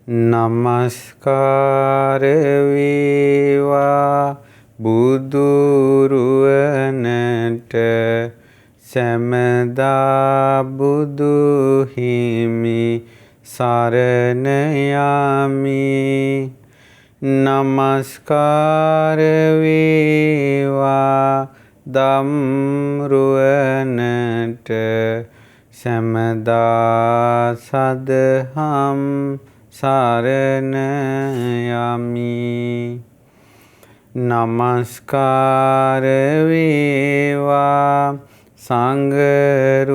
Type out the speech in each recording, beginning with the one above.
නමස්කාර වේවා බුදුරුවනට සැමදා බුදු හිමි සරණ යමි. නමස්කාර වේවා ධම්රුවනට සැමදා සදහම් සරණ යමි. නමස්කාර වේවා සංඝරුවනට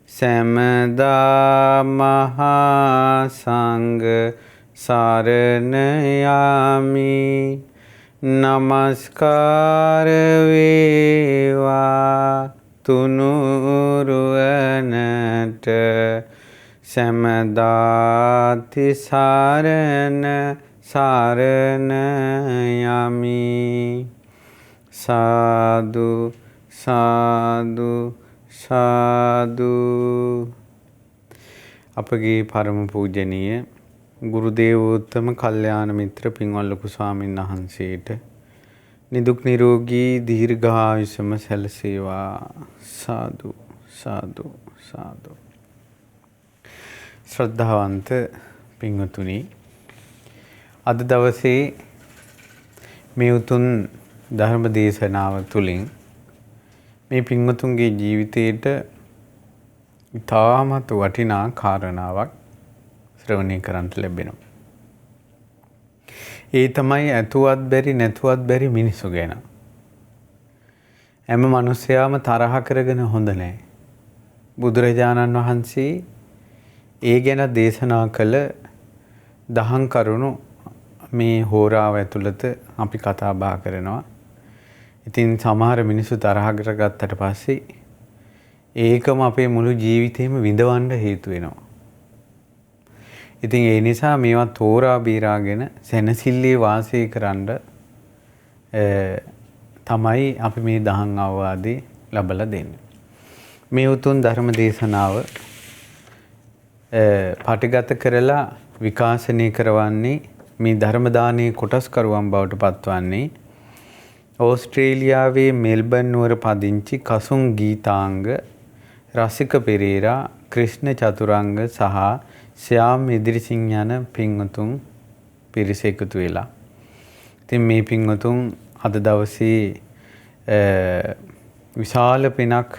සැමදා මහා සංඝ සරණ යමි. නමස්කාර වේවා තුනුරුවනට සැමදාති සරණ සරණ යමි. සාදු සාදු සාදු. අපගේ පරම පූජනීය ගුරු දේවෝත්තම කල්යාණ මිත්‍ර පින්වත් ලොකු ස්වාමීන් වහන්සේට නිදුක් නිරෝගී දීර්ඝායුෂම සැලසේවා. සාදු සාදු සාදු. ශ්‍රද්ධාවන්ත පින්වතුනි, අද දවසේ මේ උතුම් ධර්ම දේශනාව තුළින් මේ පින්වතුන්ගේ ජීවිතයට ඉතාමත් වටිනා කාරණාවක් ශ්‍රවණය කරන්නට ලැබෙනවා. ඒ තමයි ඇතුවත් බැරි නැතුවත් බැරි මිනිස්සු ගැන. හැම මිනිසයාම තරහ කරගෙන හොඳ නැහැ. බුදුරජාණන් වහන්සේ ඒ ගැන දේශනා කළ දහම් කරුණු මේ හෝරාව ඇතුළත අපි කතා බහ කරනවා. ඉතින් සමහර මිනිස්සු තරහ කරගත්තට පස්සේ ඒකම අපේ මුළු ජීවිතේම විඳවන්න හේතු වෙනවා. ඉතින් ඒ නිසා මේවා තෝරා බීරාගෙන සැනසෙල්ලේ වාසය කරන්න තමයි අපි මේ දහම් අවවාදේ ලබලා දෙන්නේ. මේ උතුම් ධර්ම දේශනාව පටිගත කරලා විකාශනය කරවන්නේ මේ ධර්ම දානයේ කොටස්කරුවන් බවට පත්වන්නේ ඕස්ට්‍රේලියාවේ මෙල්බන් නුවර පදිංචි කසුන් ගීතාංග, රසික පෙරේරා, ක්‍රිෂ්ණ චතුරංග සහ ශ්‍යාම් ඉදිරිසිංහ යන පින්වතුන් පිරිස එකතු වෙලා. ඉතින් මේ පින්වතුන් අද දවසේ විශාල පිනක්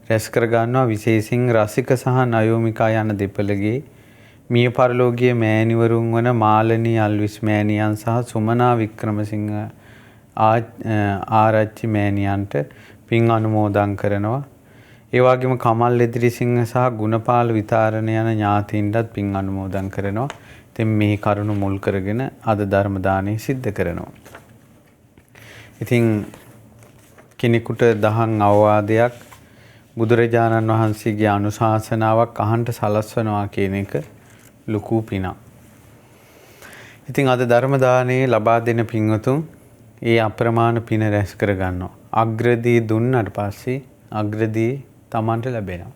රැස් කර ගන්නවා. විශේෂයෙන් රසික සහ නයෝමිකා යන දෙපළගේ මිය පරලෝකීය මෑණිවරුන් වන මාලනී අල්විස් මෑණියන් සහ සුමනා වික්‍රමසිංහ ආරච්චි මෑණියන්ට පින් අනුමෝදන් කරනවා. ඒ වගේම කමල් ඉදිරිසිංහ සහ ගුණපාල විතාරණ යන ඥාතීන්ටත් පින් අනුමෝදන් කරනවා. ඉතින් මේ කරුණ මුල් කරගෙන අද ධර්ම දානය සිද්ධ කරනවා. ඉතින් කෙනෙකුට දහම් අවවාදයක් බුදුරජාණන් වහන්සේගේ අනුශාසනාවක් අහන්ට සලස්වනවා කියන එක ලොකු පිනක්. ඉතින් අද ධර්ම දානයේ ලබා දෙන පින්වතුන් ඒ අප්‍රමාණ පින රැස් කර ගන්නවා. අග්‍රදී දුන්නට පස්සේ අග්‍රදී Tamanට ලැබෙනවා.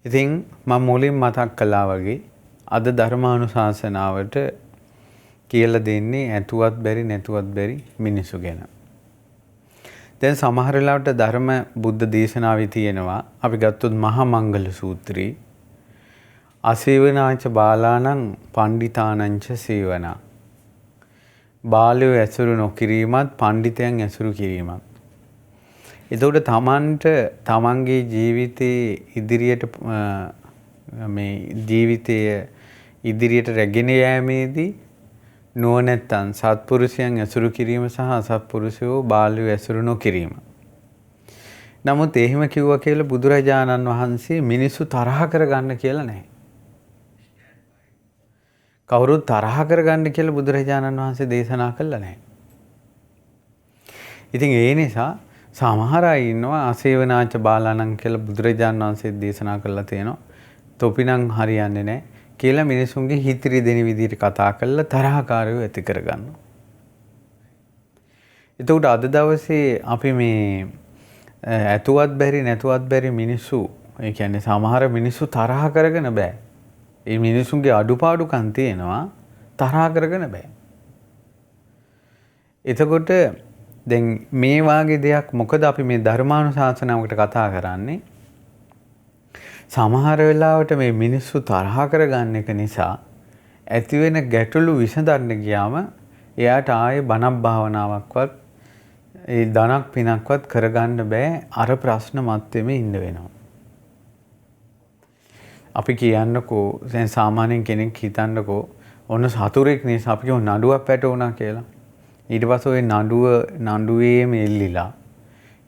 ඉතින් මම මුලින් මතක් කළා වගේ අද ධර්මානුශාසනාවට කියලා දෙන්නේ ඇතුවත් බැරි නැතුවත් බැරි මිනිසු ගැන. දැන් සමහර වෙලාවට ධර්ම බුද්ධ දේශනාවේ තියෙනවා. අපි ගත්තොත් මහා මංගල සූත්‍රයේ අසේවනාච බාලාණං පණ්ඩිතානංච සේවනා. බාලයෝ ඇසුරු නොකිරීමත් පණ්ඩිතයන් ඇසුරු කිරීමත්. එතකොට තමන්ට තමන්ගේ ජීවිතයේ ඉදිරියට මේ ජීවිතය ඉදිරියට රැගෙන යෑමේදී නුවණැත්තන් සත්පුරුෂයන් ඇසුරු කිරීම සහ අසත්පුරුෂයෝ බාලයෝ ඇසුරු නොකිරීම. නමුත් එහෙම කිව්වා කියලා බුදුරජාණන් වහන්සේ මිනිස්සු තරහ කරගන්න කියලා නැහැ. කවුරුත් තරහ කරගන්න කියලා බුදුරජාණන් වහන්සේ දේශනා කළා නැහැ. ඉතින් ඒ නිසා සමහර අය ඉන්නවා අසේවනාච බාලාණන් කියලා බුදුරජාණන් වහන්සේ දේශනා කළා තියෙනවා. තොපිනම් හරියන්නේ නැහැ කියලා මිනිසුන්ගේ හිතිරි දෙන විදිහට කතා කරලා තරහකාරයෝ ඇති කරගන්නවා. එතකොට අද දවසේ අපි මේ ඇතුවත් බැරි නැතුවත් බැරි මිනිස්සු, ඒ කියන්නේ සමහර මිනිස්සු තරහ කරගෙන බෑ. ඒ මිනිසුන්ගේ අඩුපාඩුකම් තියෙනවා තරහා කරගෙන බෑ. එතකොට දැන් මේ වාගේ දෙයක් මොකද අපි මේ ධර්මානුශාසනාවකට කතා කරන්නේ? සමහර වෙලාවට මේ මිනිස්සු තරහා කරගන්න එක නිසා ඇති වෙන ගැටලු විසඳන්න ගියාම එයාට ආයේ බණක් භාවනාවක්වත් ඒ ධනක් පිනක්වත් කරගන්න බෑ. අර ප්‍රශ්න මැත්තේම ඉන්න වෙනවා. අපි කියන්නකෝ දැන් සාමාන්‍යයෙන් කෙනෙක් හිතන්නකෝ ඔන්න සතුරෙක් නිසා අපි කියමු නඩුවක් පැටවුණා කියලා. ඊට පස්සේ ওই නඩුවේම එල්ලිලා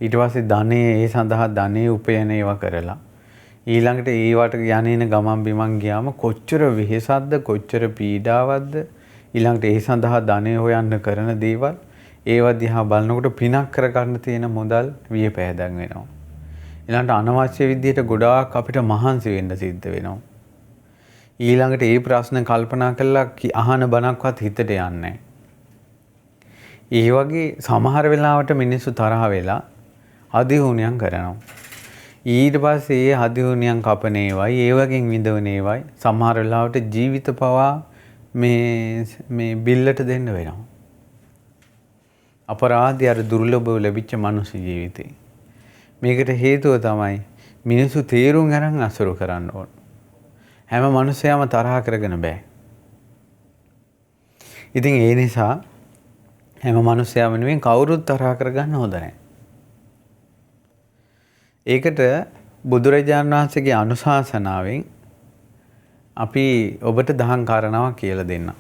ඊට පස්සේ ධනෙ ඒ සඳහා ධනෙ උපයන ඒවා කරලා ඊළඟට ඒවට යන්නේන ගමන් බිමන් ගියාම කොච්චර වෙහෙසක්ද කොච්චර පීඩාවක්ද ඊළඟට ඒ සඳහා ධනෙ හොයන්න කරන දේවල් ඒවා දිහා බලනකොට පිනක් කරගන්න තියෙන මුදල් වියපෑදන් වෙනවා. ඊළඟට අනවශ්‍ය විදිහට ගොඩාක් අපිට මහන්සි වෙන්න සිද්ධ වෙනවා. ඊළඟට ඒ ප්‍රශ්න කල්පනා කරලා අහන බණක්වත් හිතට යන්නේ නැහැ. ඒ වගේ සමහර වෙලාවට මිනිස්සු තරහ වෙලා අධිහුණියම් කරනවා. ඊට පස්සේ ඒ අධිහුණියම් කපන ඒවයි ඒ වගේ විඳවන ඒවයි සමහර වෙලාවට ජීවිත පවා මේ බිල්ලට දෙන්න වෙනවා. අපරාධය අර දුර්ලභව ලැබිච්ච මනුස්ස ජීවිතේ. මේකට හේතුව තමයි මිනිස්සු තීරුම් අරන් අසුරු කරන්න ඕන. හැම මිනිසයාම තරහ කරගෙන බෑ. ඉතින් ඒ නිසා හැම මිනිසයාම නෙවෙයි කවුරුත් තරහ කරගන්න හොඳ නැහැ. ඒකට බුදුරජාණන් වහන්සේගේ අනුශාසනාවෙන් අපි ඔබට දහම් කාරණාවක් කියලා දෙන්න.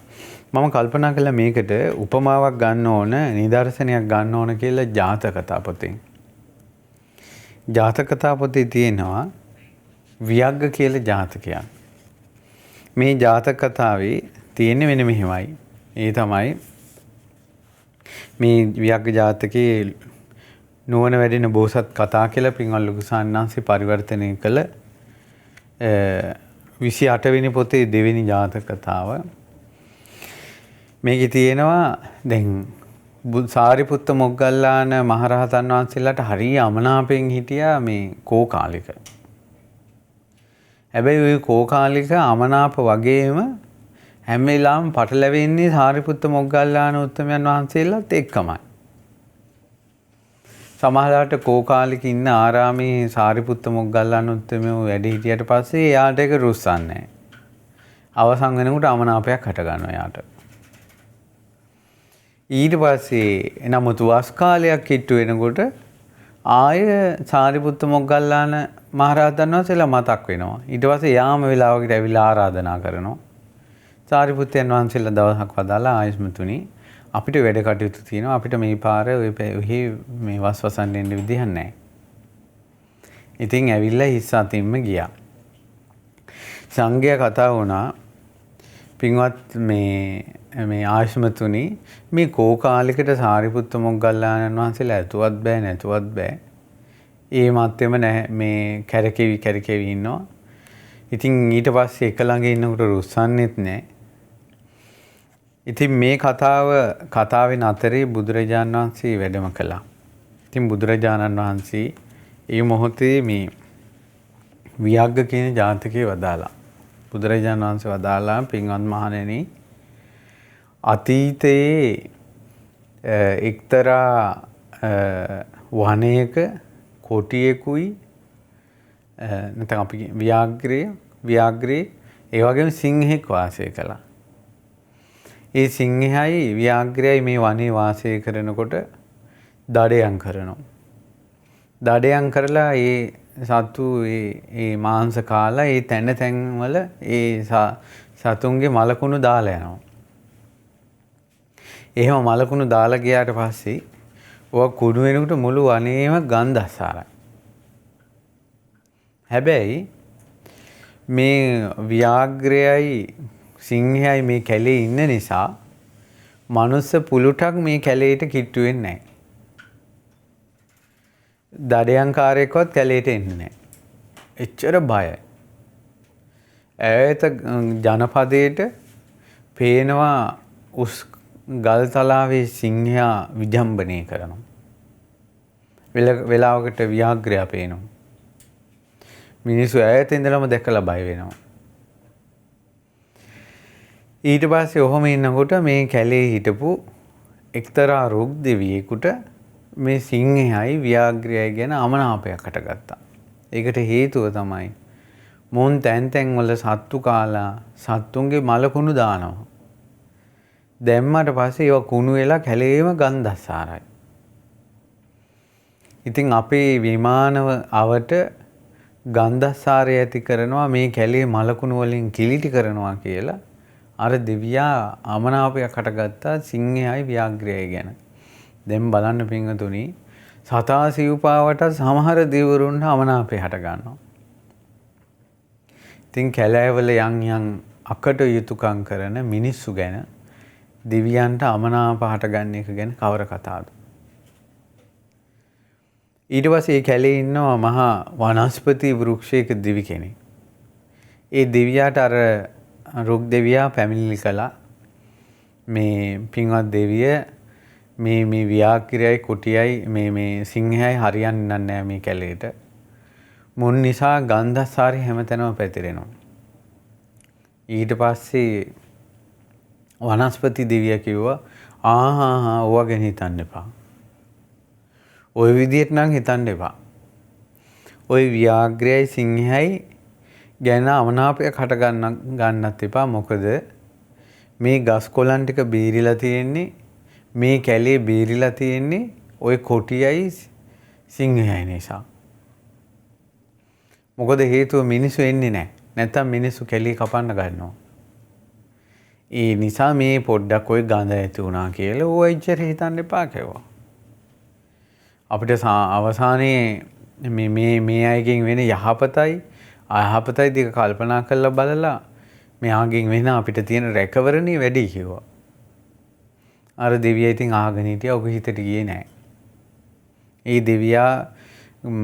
මම කල්පනා කළා මේකට උපමාවක් ගන්න ඕන, නිදර්ශනයක් ගන්න ඕන කියලා ජාතක කතා පොතෙන්. ජාතක කතා පොතේ තියෙනවා වියග්ග කියලා ජාතකයක්. මේ ජාතක කතාවේ තියෙන්නේ මෙන්න මෙහෙමයි. ඒ තමයි මේ වියග්ග ජාතකයේ නුවණ වැඩෙන බෝසත් කතා කියලා පින්වත් ලොකු සාන්නාංශي පරිවර්තනය කළ 28 වෙනි පොතේ දෙවෙනි ජාතක කතාව. මේකේ තියෙනවා දැන් සාරිපුත්ත මොග්ගල්ලාන මහරහතන් වහන්සේලාට හරිය අමනාපෙන් හිටියා මේ කෝකාලික. හැබැයි ওই කෝකාලික අමනාප වගේම හැම වෙලාවෙම පටලැවෙන්නේ සාරිපුත්ත මොග්ගල්ලාන උත්තමයන් වහන්සේලාත් එක්කමයි. සමහරවිට කෝකාලික ඉන්න ආරාමේ සාරිපුත්ත මොග්ගල්ලාන උත්තමයෝ වැඩ හිටියට පස්සේ එයාට ඒක රුස්සන්නේ නැහැ. අවසන් වෙනකොට අමනාපයක් හට ගන්නවා එයාට. ඊට පස්සේ නමුත් වස් කාලයක් කිට්ටු වෙනකොට ආය සාරිපුත්ත මොග්ගල්ලාන මහරහතන් වහන්සේලා මතක් වෙනවා. ඊට පස්සේ යාම වෙලාවකට ඇවිල්ලා ආරාධනා කරනවා. සාරිපුත්තයන් වහන්සේලා දවසක් වදාලා ආයස්මතුනි අපිට වැඩ කටයුතු තියෙනවා. අපිට මේ පාර ඔය මේ වස්වසන්න එන්න විදිහක් නැහැ. ඉතින් ඇවිල්ලා හිස් අතින්ම ගියා. සංඝයා කතා වුණා පින්වත් මේ ආයස්මතුනි මේ කෝකාලිකට සාරිපුත්ත මොග්ගල්ලාණන් වහන්සේලා ඇතුවත් බෑ නැතුවත් බෑ. ඒ මැත්තේම මේ කැරකෙවි ඉන්නවා. ඉතින් ඊට පස්සේ එක ළඟ ඉන්නකොට රුස්සන්නේත් නැහැ. ඉතින් මේ කතාවෙන් අතරේ බුදුරජාණන් වහන්සේ වැඩම කළා. ඉතින් බුදුරජාණන් වහන්සේ ඒ මොහොතේ මේ වියග්ග කියන ජාතකයේ වදාලා. බුදුරජාණන් වහන්සේ වදාලා පින්වත් මහණෙනි අතීතයේ එක්තරා වනයේක කොටියෙකුයි නැත්නම් අපි ව්‍යාග්‍රේ ඒ වගේම සිංහෙක් වාසය කළා. ඒ සිංහයයි ව්‍යාග්‍රයයි මේ වනේ වාසය කරනකොට දඩයන් කරනවා. දඩයන් කරලා ඒ සතු ඒ මාංශ කාලා ඒ තැන් වල ඒ සතුන්ගේ මලකුණු දාලා යනවා. එහෙම මලකුණු දාලා ගියාට පස්සේ ඔය කුණු වෙනකොට මුළු වනයේම ගන්ධ අසාරයි. හැබැයි මේ ව්‍යාග්‍රයයි සිංහයයි මේ කැලේ ඉන්න නිසා මනුස්ස පුලුටක් මේ කැලේට කිට්ටු වෙන්නේ නැහැ. දඩයන්කාරයෙක්වත් කැලේට එන්නේ නැහැ. එච්චර බයයි. ඈත ජනපදයේට පේනවා උස් ගල්තලාවේ සිංහයා විජම්බනය කරනවා. වෙලාවකට ව්‍යාග්‍රයා පේනවා. මිනිස්සු ඈත ඉඳලම දැකලා බය වෙනවා. ඊට පස්සේ ඔහොම ඉන්නකොට මේ කැලේ හිටපු එක්තරා රුක් දෙවියෙකුට මේ සිංහයයි ව්‍යාග්‍රයයි ගැන අමනාපයක් හටගත්තා. ඒකට හේතුව තමයි මොන් තැන් තැන් වල සත්තු කාලා සත්තුන්ගේ මලකුණු දානවා. දැම්මට පස්සේ ඒවා කුණු වෙලා කැලේම ගන්ධස්සාරයි. ඉතින් අපේ විමානව අවට ගන්ධස්සාරය ඇති කරනවා මේ කැලේ මලකුණු වලින් කිලිටි කරනවා කියලා අර දෙවියා අමනාපයක් හටගත්තා සිංහයයි ව්‍යාග්‍රයයි ගැන. දැන් බලන්න පින්වතුනි සතා සිව්පාවට සමහර දෙවිවරුන්ට අමනාපය හට ගන්නවා. ඉතින් කැලෑවල යම් අකට යුතුයකම් කරන මිනිස්සු ගැන දෙවියන්ට අමනාප හටගන්න එක ගැන කවර කතාවද? ඊට පස්සේ ඒ කැලේ ඉන්නවා මහා වනස්පති වෘක්ෂයක දිවි කෙනෙක්. ඒ දෙවියාට අර රුක් දෙවියා පැමිණිලි කළා. මේ පින්වත් දෙවිය මේ ව්‍යාග්‍රයයි කුටියයි මේ සිංහයයි හරියන්නේ නැහැ මේ කැලේට. මුන් නිසා ගන්ධස්සාරි හැමතැනම පැතිරෙනවා. ඊට පස්සේ වනස්පති දෙවියා කිව්වා ඕවා ගැන හිතන්න එපා. ওই විදියට නම් හිතන්න එපා. ওই ව්‍යාග්‍රයයි සිංහයයි ගැන අමනාපයක් හට ගන්නත් එපා. මොකද මේ ගස් කොළන් ටික බීරිලා තියෙන්නේ මේ කැලේ බීරිලා තියෙන්නේ ওই කොටියයි සිංහයයි නිසා. මොකද හේතුව මිනිස්සු එන්නේ නැහැ. නැත්තම් මිනිස්සු කැලේ කපන්න ගන්නවා. ඒ නිසා මේ පොඩ්ඩක් ওই ගඳ ඇති වුණා කියලා ඕවා ඉච්චර හිතන්න එපා කිව්වා. අපිට අවසානයේ මේ අයගෙන් වෙන යහපතයි අයහපතයි දෙක කල්පනා කරලා බලලා මෙයාගෙන් වෙන අපිට තියෙන රැකවරණේ වැඩි කිව්වා. අර දෙවියා ඉතින් ආගෙන හිටියා. ඔක හිතට ගියේ නැහැ. ඒ දෙවියා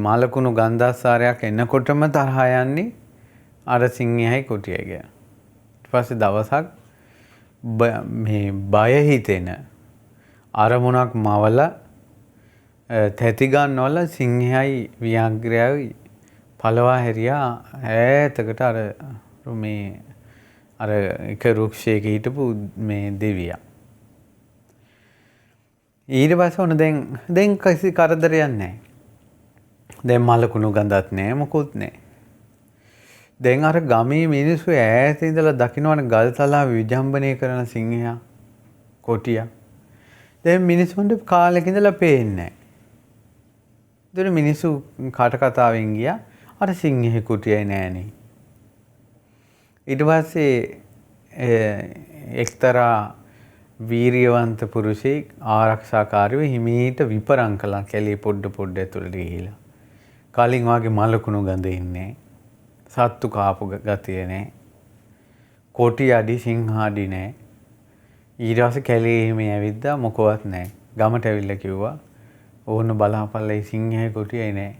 මලකුණු ගන්ධස්සාරයක් එනකොටම තරහා යන්නේ අර සිංහයයි කුටියයි ගැන. ඊට පස්සේ දවසක් මේ බය හිතෙන අරමුණක් මවලා තැති ගන්නවල සිංහයයි ව්‍යාග්‍රයයි පළවා හැරියා ඈතකට අර එක රුක්ෂයක හිටපු මේ දෙවියා. ඊට පස්සේ ඔන්න දැන් කිසි කරදරයක් නැහැ. දැන් මලකුණු ගඳක් නැහැ මොකුත් නැහැ. දැන් අර ගමේ මිනිස්සු ඈත ඉඳලා දකින්නවනේ ගල්තලා විජම්බනය කරන සිංහයා කොටියා. දැන් මිනිස්සුන්ට කාලෙක ඉඳලා පේන්නේ නැහැ. ඒතර මිනිස්සු කාට කතාවෙන් ගියා අර සිංහේ කුටියයි නෑනේ. ඊට පස්සේ එක්තරා වීරියවන්ත පුරුෂයෙක් ආරක්ෂාකාරීව හිමීට විපරම් කළා කැලේ පොඩ්ඩ ඇතුළට ගිහිලා. කලින් වාගේ මලකුණු ගඳ ඉන්නේ. සත්තු කාපු ගතිය නෑ. කොටි අඩි සිංහාඩි නෑ. ඊට පස්සේ කැලේ එහෙම ඇවිද්දා මොකවත් නෑ. ගමට ඇවිල්ලා කිව්වා ඕන්න බලාපල්ලා සිංහයි කොටියයි නෑ.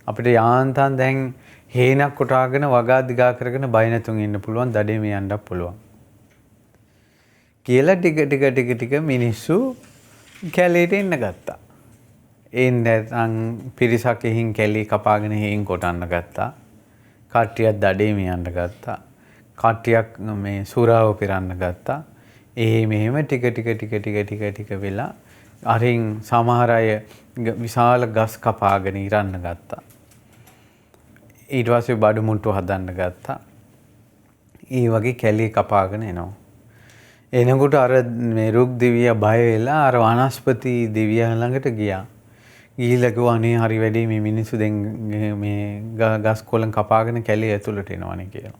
අපිට යාන්තම් දැන් හේනක් කොටාගෙන වගා දිගා කරගෙන බය නැතුන් ඉන්න පුළුවන්. දඩේම යන්නත් පුළුවන්. කියලා ටික මිනිස්සු කැලේට එන්න ගත්තා. එන්නේ නැත්නම් පිරිසක් එහින් කැලේ කපාගෙන හේන් කොටන්න ගත්තා. කට්ටියක් දඩේම යන්න ගත්තා. කට්ටියක් මේ සුරාව පිරන්න ගත්තා. මෙහෙම ටික වෙලා අරින් සමහර අය විශාල ගස් කපාගෙන ඉරන්න ගත්තා. ඊට පස්සේ බඩු මුට්ටු හදන්න ගත්තා. ඒ වගේ කැලේ කපාගෙන එනවා. එනකොට අර මේ රුක් දෙවියා බය වෙලා අර වනස්පති දෙවියා ළඟට ගියා. ගිහිල්ලා කිව්වා අනේ හරි වැඩේ මේ මිනිස්සු දැන් මේ ගස් කොළන් කපාගෙන කැලේ ඇතුළට එනවනේ කියලා.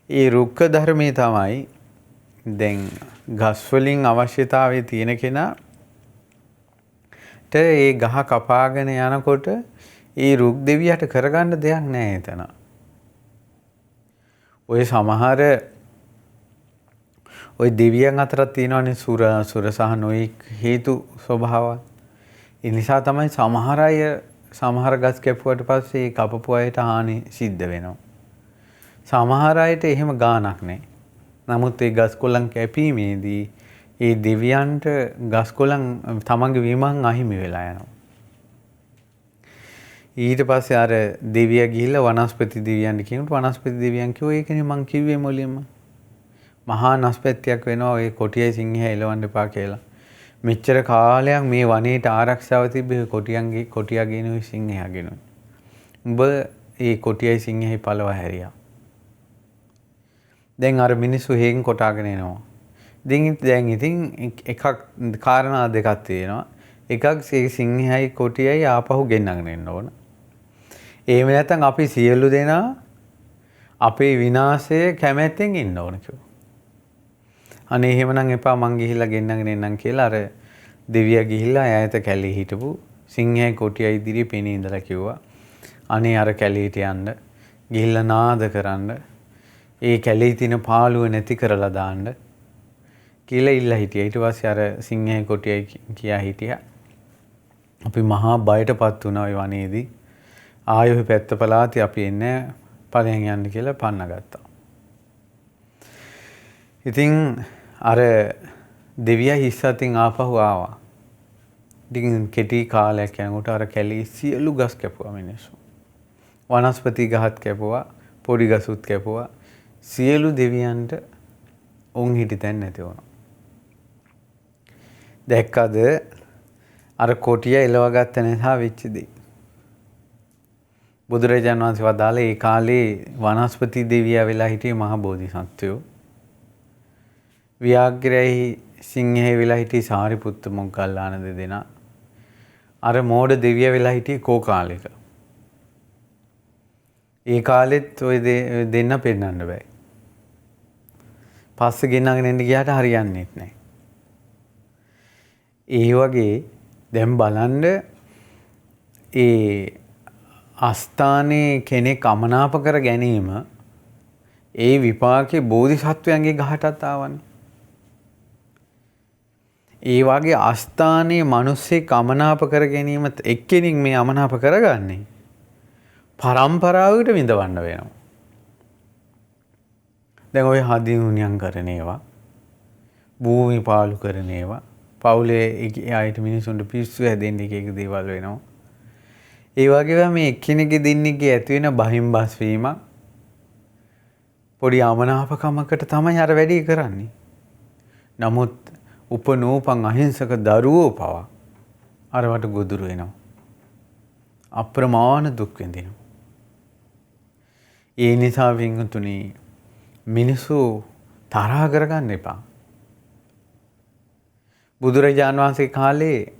ඒ රුක්ක ධර්මයේ තමයි දැන් ගස් වලින් අවශ්‍යතාවය තියෙන කෙනාට ඒ ගහ කපාගෙන යනකොට ඒ රුක් දෙවියට කරගන්න දෙයක් නැහැ එතන. ඔය සමහර ඔය දෙවියන් අතරත් තියෙනවනේ සුර සහ නොයෙක් හේතු ස්වභාවය. ඒ නිසා තමයි සමහර අය සමහර ගස් කැපුවට පස්සේ ඒ කපපු අයට හානි සිද්ධ වෙනවා. සමහර අයට එහෙම ගාණක් නැහැ. නමුත් ඒ ගස් කොළන් කැපීමේදී ඒ දෙවියන්ට ගස් කොළන් තමන්ගේ විමන් අහිමි වෙලා යනවා. ඊට පස්සේ අර දෙවියා ගිහිල්ලා වනස්පති දෙවියන්ට කියනකොට වනස්පති දෙවියන් කිව්වා ඒකනේ මං කිව්වේ මුලින්ම. මහා නස්පැත්තියක් වෙනවා ඔය කොටියයි සිංහයයි එලවන්න එපා කියලා. මෙච්චර කාලයක් මේ වනයේට ආරක්ෂාව තිබ්බේ කොටියාගෙනුයි සිංහයාගෙනුයි. උඹ ඒ කොටියයි සිංහයයි පළව හැරියා. දැන් අර මිනිස්සු හේන් කොටාගෙන එනවා. දැන් ඉතින් එකක් කාරණා දෙකක් තියෙනවා. එකක් සිංහයයි කොටියයි ආපහු ගෙන්නගෙන එන්න ඕන. එහෙම නැත්නම් අපි සියලු දෙනා අපේ විනාශය කැමැත්තෙන් ඉන්න ඕන කිව්වා. අනේ එහෙමනම් එපා මං ගිහිල්ලා ගෙන්නගෙන එන්නම් කියලා අර දෙවියා ගිහිල්ලා ඈත කැලේ හිටපු සිංහයයි කොටියයි ඉදිරියේ පෙනී ඉඳලා කිව්වා. අනේ අර කැලේට යන්න ගිහිල්ලා නාද කරන්න ඒ කැලේ තියෙන පාළුව නැති කරලා දාන්න කියලා ඉල්ලා හිටියා. ඊට පස්සේ අර සිංහයයි කොටියයි කියා හිටියා. අපි මහා බයටපත් වුණා ওই වනයේදී. ආයෙ පැත්ත පළාතේ අපි එන්නේ ඵලයන් යන්න කියලා පන්න ගත්තා. ඉතින් අර දෙවියා හිස් අතින් ආපහු ආවා. ඉතින් කෙටි කාලයක් යනකොට අර කැලේ සියලු ගස් කැපුවා මිනිස්සු. වනස්පති ගහත් කැපුවා, පොඩි ගසුත් කැපුවා. සියලු දෙවියන්ට උන් හිටිතැන් නැති වුණා. දැක්කද අර කොටිය එලවගත්ත නිසා වෙච්ච දේ. බුදුරජාණන් වහන්සේ වදාළේ ඒ කාලේ වනස්පති දෙවියා වෙලා හිටියේ මහ බෝධිසත්වයෝ. ව්‍යාග්‍රයයි සිංහය වෙලා හිටියේ සාරිපුත්ත මොග්ගල්ලාන දෙදෙනා. අර මෝඩ දෙවියා වෙලා හිටියේ කෝකාලෙක. ඒ කාලෙත් ඔය දෙන්න පෙන්නන්න බෑ. පස්සේ ගෙන්නගෙන එන්න ගියාට හරියන්නේ නැහැ. ඒ වගේ දැන් බලන්න ඒ අස්ථානයේ කෙනෙක් අමනාප කර ගැනීම ඒ විපාකේ බෝධිසත්වයන්ගේ ගහටත් ආවනේ. ඒ වගේ අස්ථානයේ මිනිස්සෙක් අමනාප කර ගැනීම එක්කෙනෙක් මේ අමනාප කරගන්නේ පරම්පරාවකට විඳවන්න වෙනවා. දැන් ඔය හදිනුනියම් කරන ඒවා, භූමි පාලු කරන ඒවා, පවුලේ අයට මිනිසුන්ට පිස්සු හැදෙන්න එක දේවල් වෙනවා. ඒ වගේම මේ එක්කෙනෙක්ගේ දෙන්නෙක්ගේ ඇති වෙන බහිම්බස් වීම පොඩි අමනාපකමකට තමයි අර වැඩේ කරන්නේ. නමුත් උපනෝපන් අහිංසක දරුවෝ පවා අරවට ගොදුරු වෙනවා. අප්‍රමාණ දුක් විඳිනවා. ඒ නිසා වින්තුනි මිනිස්සු තරහ කරගන්න එපා. බුදුරජාණන් වහන්සේ කාලේ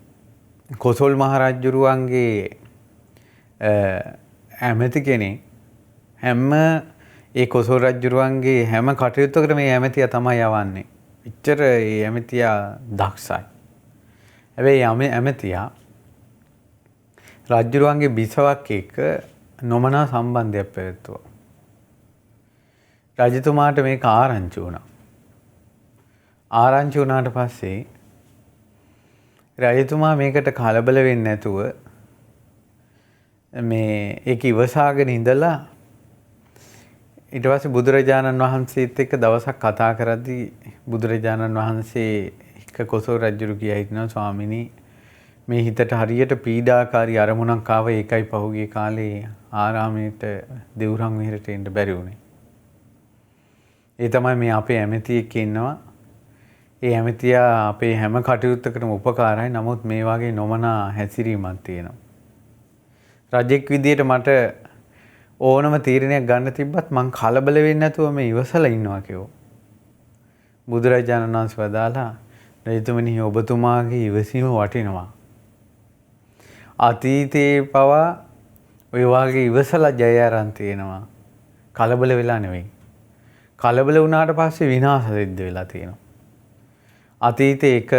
කොසල් මහ රජුරුවන්ගේ ඇමති කෙනෙක් හැම ඒ කොසල් රජුරුවන්ගේ හැම කටයුත්තකට මේ ඇමතියා තමයි යවන්නේ. එච්චර ඒ ඇමතියා දක්ෂයි. හැබැයි ඇමතියා රජුරුවන්ගේ බිසවක් එක්ක නොමනා සම්බන්ධයක් පැවැත්තුවා. රජතුමාට මේක ආරංචි වුණා. ආරංචි වුණාට පස්සේ රජතුමා මේකට කලබල වෙන්නේ නැතුව මේ ඒක ඉවසාගෙන ඉඳලා ඊට පස්සේ බුදුරජාණන් වහන්සේත් එක්ක දවසක් කතා කරද්දී බුදුරජාණන් වහන්සේ එක කොසල් රජුරු කියා හිටිනවා ස්වාමිනී මේ හිතට හරියට පීඩාකාරී අරමුණක් ආව ඒකයි පහුගිය කාලේ ආරාමයට දෙවුරන් විහෙරට එන්න බැරි වුණේ. ඒ තමයි මේ අපේ ඇමතියෙක් ඉන්නවා. ඒ ඇමතියා අපේ හැම කටයුත්තකටම උපකාරයි. නමුත් මේ වගේ නොමනා හැසිරීමක් තියෙනවා. රජෙක් විදියට මට ඕනම තීරණයක් ගන්න තිබ්බත් මං කලබල වෙන්නේ නැතුව මේ ඉවසලා ඉන්නවා කිව්වා. බුදුරජාණන් වහන්සේ වදාලා රජතුමනි ඔබතුමාගේ ඉවසීම වටිනවා. අතීතේ පවා ඔය වගේ ඉවසලා ජය අරන් තියෙනවා. කලබල වෙලා නෙවෙයි. කලබල වුණාට පස්සේ විනාශ සිද්ධ වෙලා තියෙනවා. අතීතේ එක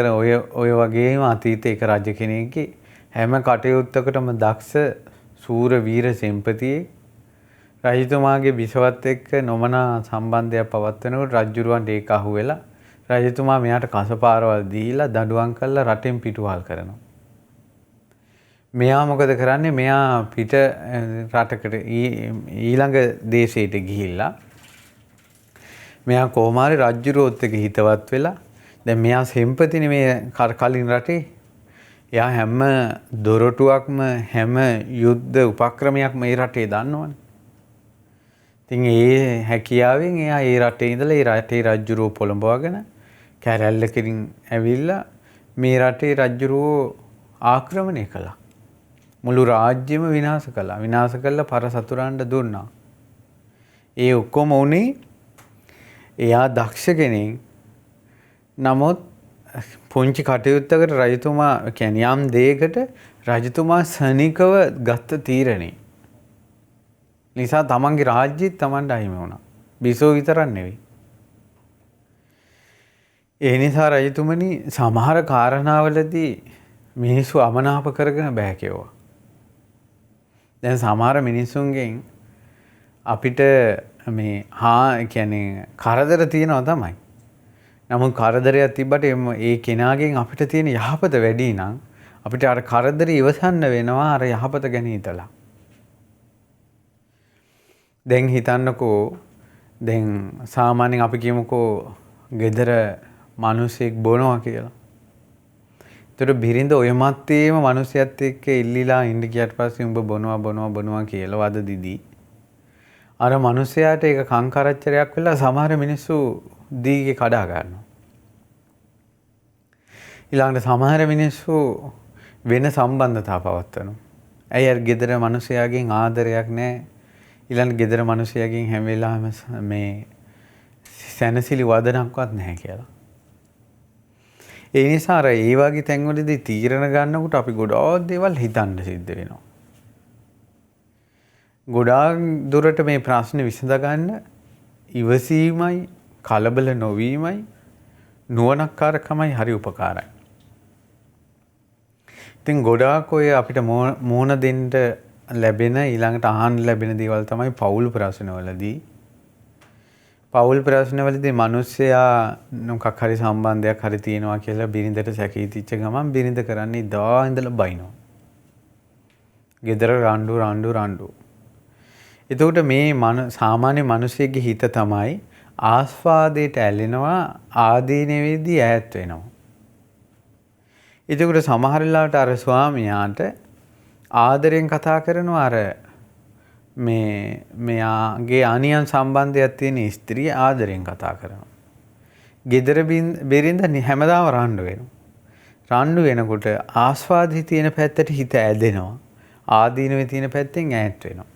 ඔය වගේම අතීතේ එක රජ කෙනෙක්ගේ හැම කටයුත්තකටම දක්ෂ සූර වීර සෙම්පතියේ රජතුමාගේ බිසවත් එක්ක නොමනා සම්බන්ධයක් පවත්වනකොට රජුරවන්ට ඒක අහුවෙලා රජතුමා මෙයාට කසපාරවල් දීලා දඬුවම් කරලා රටෙන් පිටුවහල් කරනවා. මෙයා මොකද කරන්නේ? මෙයා පිට රටකට ඊළඟ දේශයට ගිහිල්ලා මෙයා කොහොම හරි රජුරොත් එක්ක හිතවත් වෙලා දැන් මෙයා සෙම්පතිනේ මේ කලින් රටේ. එයා හැම දොරටුවක්ම හැම යුද්ධ උපක්‍රමයක්ම මේ රටේ දන්නවනේ. ඉතින් ඒ හැකියාවෙන් එයා ඒ රටේ ඉඳලා ඒ රටේ රජුරෝ පොළඹවගෙන කැරැල්ලකින් ඇවිල්ලා මේ රටේ රජුරෝ ආක්‍රමණය කළා. මුළු රාජ්‍යෙම විනාශ කළා. විනාශ කළා පරසතුරන්ට දුන්නා. ඒ ඔක්කොම උනේ එයා දක්ෂ කෙනෙක්. නමුත් පුංචි කටයුත්තකට රජතුමා කියන්නේ යම් දෙයකට රජතුමා සනිකව ගත්ත තීරණේ නිසා තමන්ගේ රාජ්‍යෙත් තමන්ට අහිමි වුණා. බිසෝ විතරක් නෙවෙයි. ඒ නිසා රජතුමනි සමහර කාරණාවලදී මිනිස්සු අමනාප කරගෙන බෑ කිව්වා. දැන් සමහර මිනිස්සුන්ගෙන් අපිට මේ කියන්නේ කරදර තියෙනවා තමයි. නමුත් කරදරයක් තිබ්බට ඒ කෙනාගෙන් අපිට තියෙන යහපත වැඩි නම් අපිට අර කරදර ඉවසන්න වෙනවා අර යහපත ගැන හිතලා. දැන් හිතන්නකෝ දැන් සාමාන්‍යයෙන් අපි කියමුකෝ ගෙදර මිනිහෙක් බොනවා කියලා. ඒතර බිරිඳ ඔය මත්තේම මිනිහයත් එක්ක ඉල්ලිලා ඉඳ ගියට පස්සේ උඹ බොනවා කියලා වද දිදී. අර මිනිහයාට ඒක කංකරච්චරයක් වෙලා සමහර මිනිස්සු දීගේ කඩා ගන්නවා. ඊළඟට සමහර මිනිස්සු වෙන සම්බන්ධතා පවත්වනවා. ඇයි අර ගෙදර මිනිහයාගෙන් ආදරයක් නැහැ. ඊළඟ ගෙදර මිනිහයාගෙන් හැම වෙලාවෙම මේ සැනසිලි වදනක්වත් නැහැ කියලා. ඒ නිසා අර ඒ වගේ තැන්වලදී තීරණ ගන්නකොට අපි ගොඩාක් දේවල් හිතන්න සිද්ධ වෙනවා. ගොඩාක් දුරට මේ ප්‍රශ්නේ විසඳ ගන්න ඉවසීමයි කලබල නොවීමයි නුවණක්කාරකමයි හරි උපකාරයි. ඉතින් ගොඩාක් ඔය අපිට මෝන දෙන්න ලැබෙන ඊළඟට අහන්න ලැබෙන දේවල් තමයි පෞල් ප්‍රශ්නවලදී. පෞල් ප්‍රශ්නවලදී මිනිස්සයා මොකක් හරි සම්බන්ධයක් හරි තියෙනවා කියලා බිරිඳට සැකීතිච්ච ගමන් බිරිඳ කරන්නේ දා ඉඳලා බයිනවා. ගෙදර රණ්ඩු. එතකොට මේ සාමාන්‍ය මිනිසෙගේ හිත තමයි ආස්වාදයට ඇලෙනවා ආදීනවේදී ඈත් වෙනවා. එතකොට සමහර වෙලාවට අර ස්වාමියාට ආදරෙන් කතා කරනවා අර මෙයාගේ අනියම් සම්බන්ධයක් තියෙන ස්ත්‍රිය ආදරෙන් කතා කරනවා. ගෙදර බිරිඳ හැමදාම රණ්ඩු වෙනවා. රණ්ඩු වෙනකොට ආස්වාදයේ තියෙන පැත්තට හිත ඇදෙනවා. ආදීනවේ තියෙන පැත්තෙන් ඈත් වෙනවා.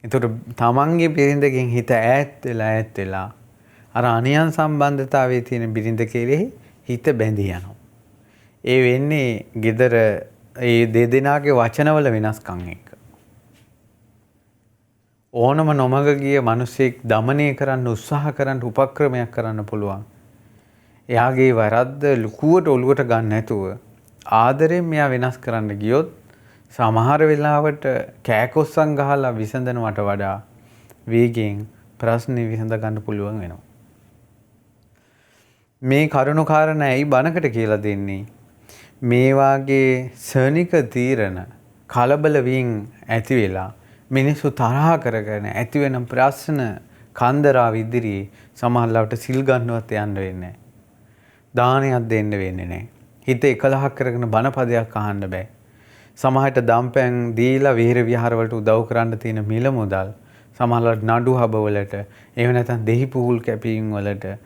එතකොට තමන්ගේ බිරිඳගෙන් හිත ඈත් වෙලා අර අනියම් සම්බන්ධතාවයේ තියෙන බිරිඳ කෙරෙහි හිත බැඳී යනවා. ඒ වෙන්නේ ගෙදර ඒ දෙදෙනාගේ වචනවල වෙනස්කම් එක්ක. ඕනම නොමග ගිය මිනිසෙක් দমনය කරන්න උත්සාහ කරන්න උපක්‍රමයක් කරන්න පුළුවන්. එයාගේ වැරද්ද ලකුවට ඔලුවට ගන්න නැතුව ආදරෙන් මෙයා වෙනස් කරන්න ගියොත් සමහර වෙලාවට කෑකොස්සන් ගහලා විසඳනවට වඩා වේගෙන් ප්‍රශ්නේ විසඳ ගන්න පුළුවන් වෙනවා. මේ කරුණු කාරණා ඇයි බණකට කියලා දෙන්නේ? මේ වාගේ සනික තීරණ කලබල වීම ඇති වෙලා මිනිස්සු තරහ කරගෙන ඇති වෙන ප්‍රශ්න කන්දරාව ඉදිරියේ සමහරවිට සිල් ගන්නවත් යන්න වෙන්නේ නැහැ. දානයක් දෙන්න වෙන්නේ නැහැ. හිත එකලහක් කරගෙන බණපදයක් අහන්න බෑ. සමහරට දම්පැන් දීලා විහෙර විහාර වලට උදව් කරන්න තියෙන මිල මුදල් සමහරවිට නඩු හබවලට එහෙම නැත්නම් දෙහි පුහුල් කැපීම් වලට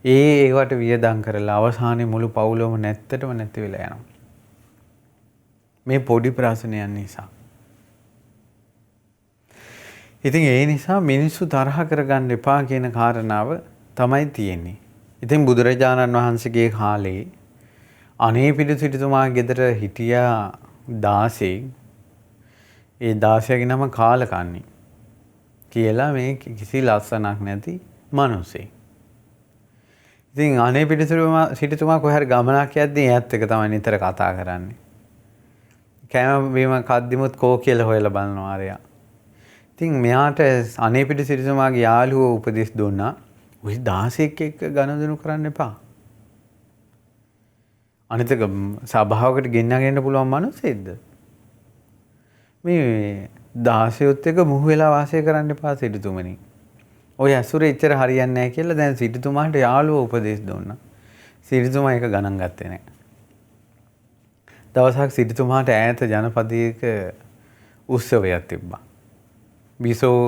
ඒවට වියදම් කරලා අවසානයේ මුළු පවුලම නැත්තටම නැති වෙලා යනවා. මේ පොඩි ප්‍රශ්නයන් නිසා. ඉතින් ඒ නිසා මිනිස්සු තරහ කරගන්න එපා කියන කාරණාව තමයි තියෙන්නේ. ඉතින් බුදුරජාණන් වහන්සේගේ කාලේ අනේ පිළිසිටුමා ගෙදර හිටියා 16. ඒ 16ගේ නම කාලකන්ණි කියලා මේ කිසි ලස්සනක් නැති මිනිසෙක්. ඉතින් අනේ පිළිසිටුමා කොහේ හරි ගමනක් යද්දී එයාත් එක තමයි නිතර කතා කරන්නේ. කෑම බීම කද්දිමුත් කෝ කියලා හොයලා බලනවා ආරයා. ඉතින් මෙයාට අනේ පිළිසිටුමාගේ යාළුවෝ උපදෙස් දුන්නා. ඔය 16ක් එක්ක ගනුදෙනු කරන්න එපා. අනිත් එක සභාවකට ගෙන්නගෙන පුළුවන් මිනිස්සෙක්ද? මේ 16ත් එක්ක මුහු වෙලා වාසය කරන්න එපා සිටුතුමනි. ඔය ඇසුරේ ඉච්චර හරියන්නේ නැහැ කියලා දැන් සිටුතුමාට යාළුවෝ උපදෙස් දුන්නා. සිටුතුමා ඒක ගණන් ගත්තේ නැහැ. දවසක් සිටුතුමාට ඈත ජනපදයක උත්සවයක් තිබ්බා. බිසෝ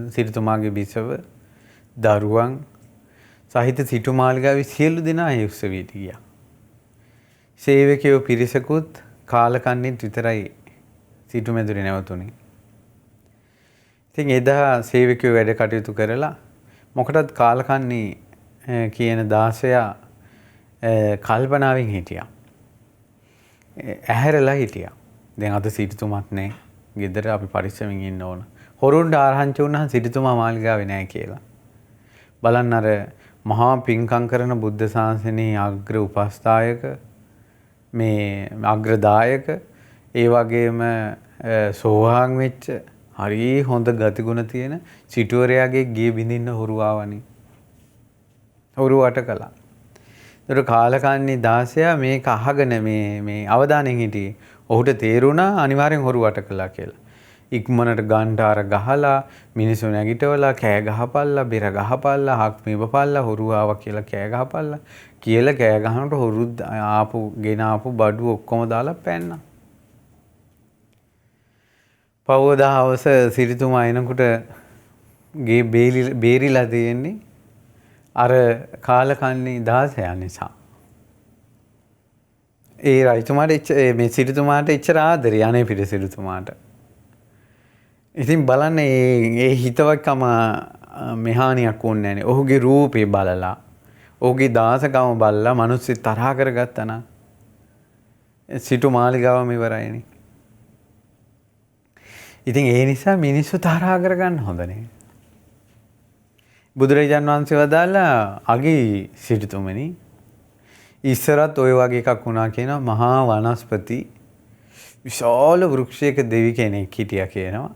සිටුතුමාගේ බිසව දරුවන් සහිත සිටු මාලිගාවේ සියලු දෙනා ඒ උත්සවයට ගියා. සේවකයෝ පිරිසකුත් කාලකන්ණිත් විතරයි සිටු මැදුරේ නැවතුනේ. ඉතින් එදා සේවකයෝ වැඩ කටයුතු කරලා මොකටද කාලකන්ණි කියන දාසයා කල්පනාවෙන් හිටියා. ඇහැරලා හිටියා. දැන් අද සිටුතුමත් නැහැ. ගෙදර අපි පරිස්සමින් ඉන්න ඕන. හොරුන්ට ආරංචි වුණා සිටුතුමා මාලිගාවේ නැහැ කියලා. බලන්න අර මහා පින්කම් කරන බුද්ධ ශාසනයේ අග්‍ර උපස්ථායක මේ අග්‍රදායක ඒ වගේම සෝවාන් වෙච්ච හරි හොඳ ගතිගුණ තියෙන සිටුවරයාගේ ගේ බිඳින්න හොරු ආවනේ. හොරු වට කළා. ඒතර කාලකන්ණි දාසයා මේක අහගෙන මේ අවදානෙන් හිටියේ. ඔහුට තේරුණා අනිවාර්යෙන් හොරු වට කළා කියලා. ඉක්මනට ගන්ටාර ගහලා මිනිස්සු නැගිටවලා කෑ ගහපල්ලා බෙර ගහපල්ලා හක් මේපල්ලා හොරු ආවා කියලා කෑ ගහපල්ලා කියලා කෑ ගහනකොට හොරු ගෙන ආපු බඩු ඔක්කොම දාලා පැන්නා. පවෝදා හවස සිරිතුමා එනකොට ගේ බේරිලා තියෙන්නේ අර කාලකන්ණි දාසයා නිසා. ඒ රජතුමාට මේ සිරිතුමාට එච්චර ආදරේ අනේ පිට සිරිතුමාට. ඉතින් බලන්න ඒ හිතවත්කම මෙහානියක් වුණේ නැනේ. ඔහුගේ රූපේ බලලා ඔහුගේ දාසකම බලලා මිනිස්සු තරහ කරගත්තා නම් සිටු මාලිගාවම ඉවරයිනේ. ඉතින් ඒ නිසා මිනිස්සු තරහ කරගන්න හොඳ නේ. බුදුරජාන් වහන්සේ වදාලා අගී සිටුතුමනි ඉස්සරත් ඔය වගේ එකක් වුණා කියනවා. මහා වනස්පති විශාල වෘක්ෂයක දෙවි කෙනෙක් හිටියා කියනවා.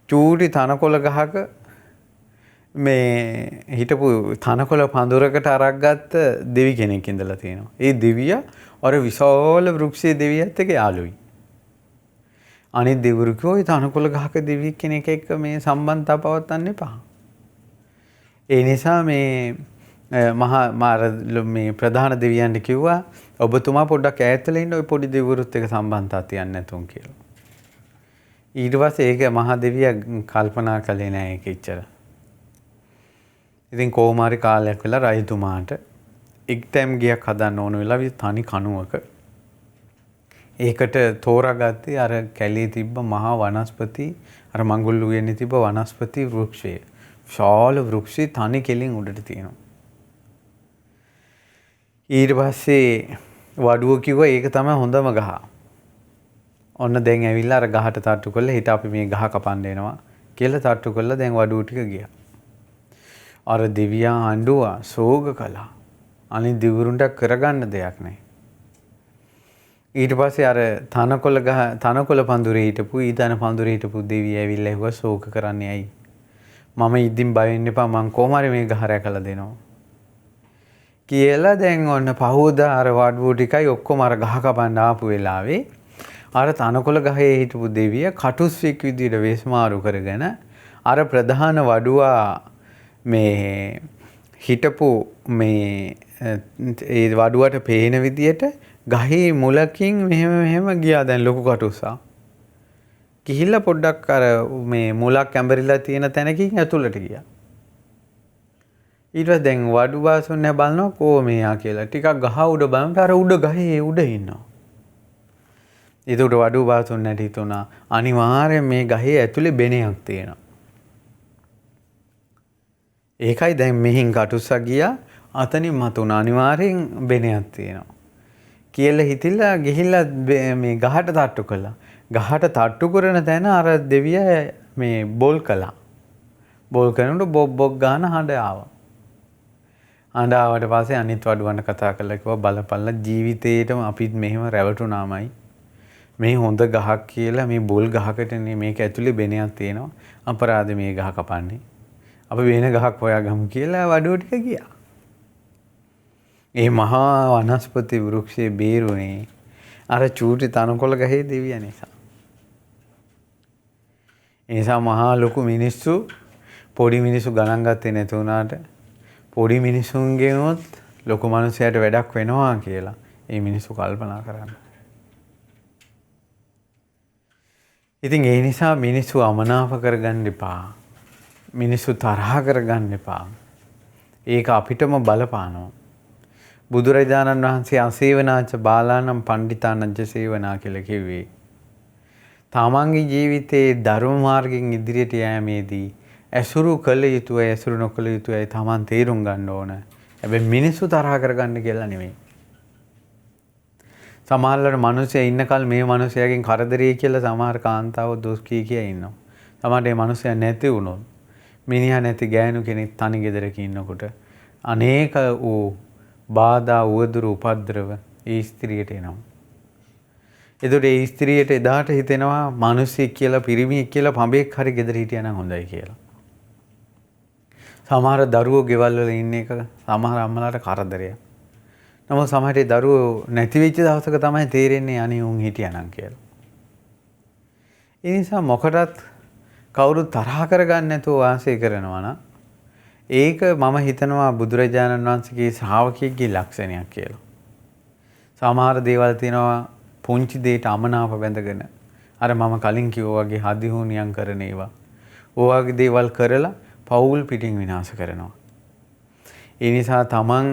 චූටි තනකොළ ගහක මේ හිටපු තනකොළ පඳුරකට අරක් ගත්ත දෙවි කෙනෙක් ඉඳලා තියෙනවා. ඒ දෙවියා අර විශාල වෘක්ෂයේ දෙවියත් එක්ක යාළුයි. අනිත් දෙවිවරු කිව්වා ඒ තනකොළ ගහක දෙවි කෙනෙක් එක්ක මේ සම්බන්ධතාව පවත්වන්න එපා. ඒ නිසා මේ ප්‍රධාන දෙවියන්ට කිව්වා ඔබතුමා පොඩ්ඩක් ඈතලා ඉන්න ඔය පොඩි දෙවිවරුත් එක්ක සම්බන්ධතාව තියන්න නැතුන් කියලා. ඊට පස්සේ ඒක මහා දෙවියා කල්පනා කළේ නෑ ඒක ඉච්චර. ඉතින් කොහොමාරි කාලයක් වෙලා රජතුමාට එක්තැම් ගියක් හදන්න ඕන වෙලා තනි කණුවක ඒකට තෝරාගත්තේ අර කැලේ තිබ්බ මහා වනස්පති අර මඟුල් උයනේ තිබ්බ වනස්පති වෘක්ෂය. විශාල වෘක්ෂය තනි කෙලින් උඩට තියෙනවා. ඊට පස්සේ වඩුව කිව්වා ඒක තමයි හොඳම ගහ. ඔන්න දැන් ඇවිල්ලා අර ගහට තට්ටු කරලා හිට අපි මේ ගහ කපන්න එනවා කියලා තට්ටු කරලා දැන් වඩුව ටික ගියා. අර දෙවියා අඬුවා සෝග කළා. අනිත් දිවුරුන්ට කරගන්න දෙයක් නැහැ. ඊට පස්සේ අර තනකොළ පඳුරේ හිටපු ඊතන පඳුරේ හිටපු දෙවිය ඇවිල්ලා ඇහුවා ශෝක කරන්නේ ඇයි? මම ඉදින් බය වෙන්න එපා මං කොහොම හරි මේ ගහ රැකලා දෙනවා. කියලා දැන් ඔන්න පහෝදා අර වඩුව ටිකයි ඔක්කොම අර ගහ කපන්න ආපු වෙලාවේ අර තනකොළ ගහේ හිටපු දෙවිය කටුස්සෙක් විදියට වෙස්මාරු කරගෙන අර ප්‍රධාන වඩුවා මේ හිටපු මේ ඒ වඩුවට පේන විදියට ගහේ මුලකින් මෙහෙම ගියා දැන් ලොකු කටුස්සා. ගිහිල්ලා පොඩ්ඩක් අර මේ මුලක් ඇඹරිලා තියෙන තැනකින් ඇතුළට ගියා. ඊට පස්සේ දැන් වඩු බාසුන්නේ බලනවා කො මෙයා කියලා. ටිකක් ගහ උඩ බලනකොට අර උඩ ගහේ උඩ ඉන්නවා. ඒකට වඩු බාසුන්නේ නැටි තුනා අනිවාර්යෙන් මේ ගහේ ඇතුලේ බෙනයක් තියෙනවා. ඒකයි දැන් මෙහින් කටුස්සා ගියා අතනින් මතුණා අනිවාර්යෙන් බෙනයක් තියෙනවා. කියලා හිතිලා ගිහිල්ලා මේ ගහට තට්ටු කළා. ගහට තට්ටු කරන තැන අර දෙවියා මේ බෝල් කළා. බෝල් කරනකොට බොබ් ගාන හඬ ආවා. හඬ ආවට පස්සේ අනිත් වඩුවන්ට කතා කළා කිව්වා බලපල්ලා ජීවිතේටම අපිත් මෙහෙම රැවටුනාමයි. මේ හොඳ ගහක් කියලා මේ බෝල් ගහකටනේ මේක ඇතුලේ බෙනයක් තියෙනවා. අපරාධ මේ ගහ කපන්නේ. අපි වෙන ගහක් හොයාගමු කියලා වඩුව ටික ගියා. ඒ මහා වනස්පති වෘක්ෂයේ බේරුනේ අර චූටි තනකොළ ගහේ දෙවියා නිසා. ඒ නිසා මහා ලොකු මිනිස්සු පොඩි මිනිස්සු ගණන් ගත්තේ නැති වුණාට පොඩි මිනිසුන්ගෙනුත් ලොකු මිනිසයාට වැඩක් වෙනවා කියලා ඒ මිනිස්සු කල්පනා කරන්නේ. ඉතින් ඒ නිසා මිනිස්සු අමනාප කරගන්න එපා. මිනිස්සු තරහ කරගන්න එපා. ඒක අපිටම බලපානවා. බුදුරජාණන් වහන්සේ අසේවනාච බාලානම් පණ්ඩිතානංච සේවනා කියලා කිව්වේ. තමන්ගේ ජීවිතයේ ධර්ම මාර්ගයෙන් ඉදිරියට යෑමේදී ඇසුරු කළ යුතුයි ඇසුරු නොකළ යුතුයි තමන් තේරුම් ගන්න ඕන. හැබැයි මිනිස්සු තරහ කරගන්න කියලා නෙමෙයි. සමහරවල් මිනිස්සයා ඉන්නකල් මේ මිනිසයාගෙන් කරදරේ කියලා සමහර කාන්තාවෝ දොස් කී කිය ඉන්නවා. සමහරට මේ මිනිසයා නැති වුණොත් මිනිහා නැති ගෑනු කෙනෙක් තනි ගෙදරක ඉන්නකොට අනේක වූ බාධා උවදුරු උපද්‍රව ඒ ස්ත්‍රියට එනවා. එතකොට ඒ ස්ත්‍රියට එදාට හිතෙනවා මිනිස්සෙක් කියලා පිරිමියෙක් කියලා පඹෙක් හරි ගෙදර හිටියා නම් හොඳයි කියලා. සමහර දරුවෝ ගෙවල් වල ඉන්න එක සමහර අම්මලාට කරදරයක්. නමුත් සමහර දරුවෝ නැති වෙච්ච දවසක තමයි තේරෙන්නේ අනේ උන් හිටියා නම් කියලා. ඒ නිසා මොකටත් කවුරුත් තරහ කරගන්න නැතුව වාසය කරනවා නම් ඒක මම හිතනවා බුදුරජාණන් වහන්සේගේ ශ්‍රාවකයෙක්ගේ ලක්ෂණයක් කියලා. සමහර දේවල් තියෙනවා පුංචි දෙයට අමනාප බැඳගෙන අර මම කලින් කිව්වා වගේ හදිහුනියම් කරන ඒවා. ඔයවාගේ දේවල් කරලා පවුල් පිටින් විනාශ කරනවා. ඒ නිසා තමන්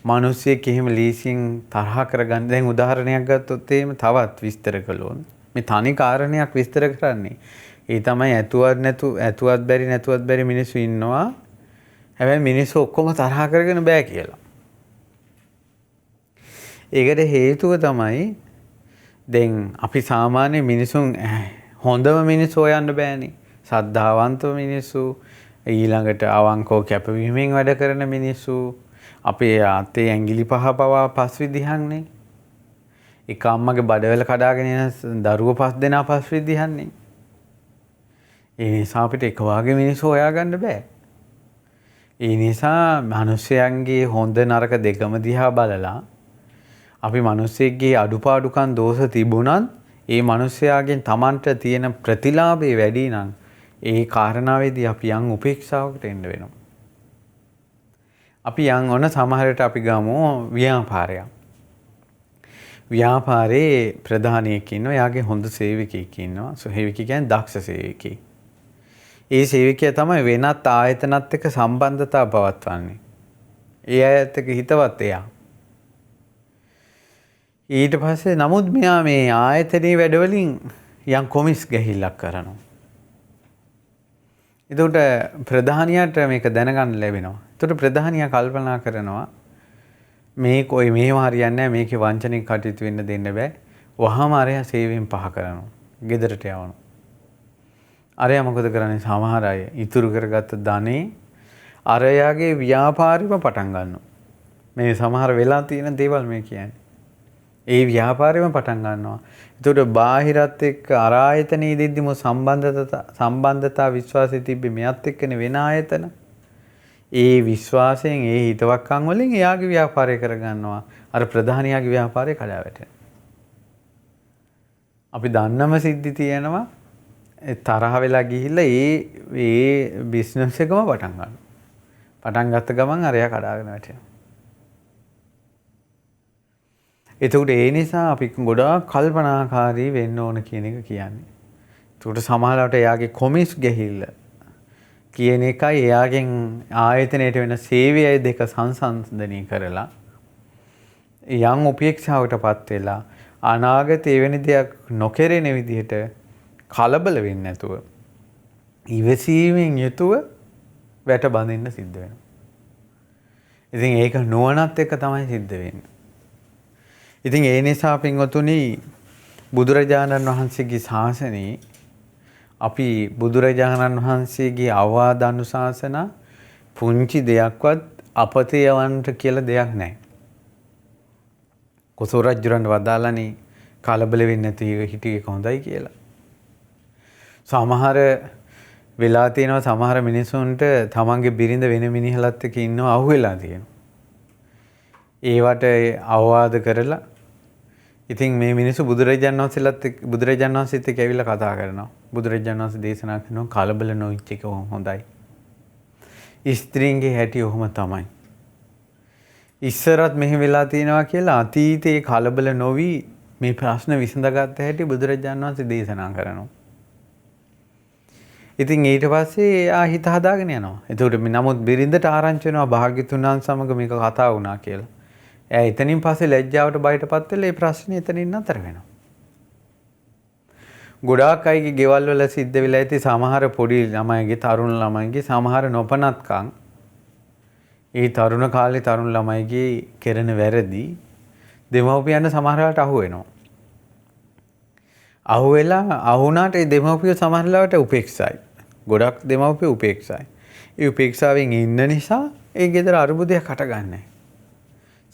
මිනිස්සෙක් එහෙම ලීසියෙන් තරහ කරගන්න දැන් උදාහරණයක් ගත්තොත් එහෙම තවත් විස්තර කළොත් මේ තනි කාරණයක් විස්තර කරන්නේ. ඒ තමයි ඇතුවත් බැරි මිනිස්සු ඉන්නවා. හැබැයි මිනිස්සු ඔක්කොම තරහ කරගෙන බෑ කියලා. ඒකට හේතුව තමයි දැන් අපි සාමාන්‍ය මිනිසුන් හොඳම මිනිස්සු හොයන්න බෑනේ. සද්ධාවන්ත මිනිස්සු ඊළඟට අවංකව කැපවීමෙන් වැඩ කරන මිනිස්සු අපේ අතේ ඇඟිලි පහ පවා පස් විදිහන්නේ. එක අම්මගේ බඩවැල කඩාගෙන එන දරුවෝ 5 දෙනා පස් විදිහන්නේ. ඒ නිසා අපිට එක වාගේ මිනිස්සු හොයාගන්න බෑ. ඒ නිසා මිනිස්යන්ගේ හොඳ නරක දෙකම දිහා බලලා අපි මිනිස්සෙක්ගේ අඩුපාඩුකම් දෝෂ තිබුණත් ඒ මිනිස්යාගෙන් Tamanට තියෙන ප්‍රතිලාභය වැඩි නම් ඒ කාරණාවේදී අපි යම් උපේක්ෂාවකට එන්න වෙනවා. අපි යම් ඔන්න සමහරට අපි ගමු ව්‍යාපාරයක්. ව්‍යාපාරේ ප්‍රධානියෙක් ඉන්නවා. එයාගේ හොඳ සේවකයෙක් ඉන්නවා. සේවකයෙක් කියන්නේ දක්ෂ සේවකයෙක්. ඒ සේවකයා තමයි වෙනත් ආයතනත් එක්ක සම්බන්ධතාව පවත්වන්නේ. ඒ අයත් එක්ක හිතවත් එයා. ඊට පස්සේ නමුත් මෙයා මේ ආයතනයේ වැඩවලින් යම් කොමිස් ගහිල්ලක් කරනවා. එතකොට ප්‍රධානියාට මේක දැනගන්න ලැබෙනවා. එතකොට ප්‍රධානියා කල්පනා කරනවා මේක ඔය මේව හරියන්නේ නැහැ මේකේ වංචනික කටයුතු වෙන්න දෙන්න බෑ. වහාම අරයා සේවයෙන් පහ කරනවා. ගෙදරට යවනවා. අරයා මොකද කරන්නේ? සමහර අය ඉතුරු කරගත්ත ධනෙ අරයාගේ ව්‍යාපාරෙම පටන් ගන්නවා. මේ සමහර වෙලා තියෙන දේවල් මේ කියන්නේ. ඒ ව්‍යාපාරෙම පටන් ගන්නවා. එතකොට බාහිරත් එක්ක අර ආයතනයේ දෙද්දිම සම්බන්ධතා විශ්වාසය තිබ්බේ මෙයත් එක්කනේ වෙන ආයතන. ඒ විශ්වාසයෙන් ඒ හිතවක්කම් වලින් එයාගේ ව්‍යාපාරය කරගන්නවා. අර ප්‍රධානියාගේ ව්‍යාපාරය කඩා වැටෙනවා. අපි දන්නම සිද්ධි තියෙනවා. තරහ වෙලා ගිහිල්ලා ඒ බිස්නස් එකම පටන් ගන්නවා. පටන් ගත්ත ගමන් අරයා කඩාගෙන වැටෙනවා. එතකොට ඒ නිසා අපි ගොඩාක් කල්පනාකාරී වෙන්න ඕන කියන එක කියන්නේ. එතකොට සමහරවිට එයාගේ කොමිස් ගහිල්ල කියන එකයි එයාගෙන් ආයතනයට වෙන සේවයයි දෙක සංසන්දනය කරලා යම් උපේක්ෂාවකටපත් වෙලා අනාගතේ එවැනි දෙයක් නොකරන විදිහට කලබල වෙන්නේ නැතුව ඉවසීමෙන් යුතුව වැට බඳින්න සිද්ධ වෙනවා. ඉතින් ඒක නුවණත් එක්ක තමයි සිද්ධ වෙන්නේ. ඉතින් ඒ නිසා පින්වතුනි බුදුරජාණන් වහන්සේගේ ශාසනයේ අපි බුදුරජාණන් වහන්සේගේ අවවාද අනුශාසන පුංචි දෙයක්වත් අපතේ යවන්නට කියලා දෙයක් නැහැ. කොසල් රජුරන්ට වදාළනේ කලබල වෙන්නේ නැති හිටියේ හොඳයි කියලා. සමහර වෙලා තියෙනවා සමහර මිනිසුන්ට තමන්ගේ බිරිඳ වෙන මිනිහලත් එක්ක ඉන්නව අහුවෙලා තියෙනවා. ඒවට අවවාද කරලා ඉතින් මේ මිනිස්සු බුදුරජාණන් වහන්සේත් එක්ක ඇවිල්ලා කතා කරනවා. බුදුරජාණන් වහන්සේ දේශනා කරනවා කලබල නොවිච්ච එක හොඳයි. ස්ත්‍රීන්ගේ හැටි ඔහොම තමයි. ඉස්සරත් මෙහෙම වෙලා තියෙනවා කියලා අතීතයේ කලබල නොවි මේ ප්‍රශ්න විසඳගත්ත හැටි බුදුරජාණන් වහන්සේ දේශනා කරනවා. ඉතින් ඊට පස්සේ එයා හිත හදාගෙන යනවා. එතකොට නමුත් බිරිඳට ආරංචි වෙනවා භාග්‍යතුන් වහන්සේ සමග මේක කතා වුණා කියලා. එයා එතනින් පස්සේ ලැජ්ජාවට බයටපත් වෙලා මේ ප්‍රශ්නේ එතනින් නතර වෙනවා. ගොඩාක් අයගේ ගෙවල් වල සිද්ධ වෙලා ඇති සමහර පොඩි ළමයිගේ තරුණ ළමයිගේ සමහර නොපනත්කම් ඒ තරුණ කාලේ තරුණ ළමයිගේ කරන වැරදි දෙමව්පියන්ට සමහර වෙලාවට අහු වෙනවා. අහුණාට ඒ දෙමව්පියෝ සමහර වෙලාවට උපේක්ෂයි. ගොඩක් දෙමව්පියෝ උපේක්ෂයි. ඒ උපේක්ෂාවෙන් ඉන්න නිසා ඒ ගෙදර අරුබුදයක් හටගන්නේ.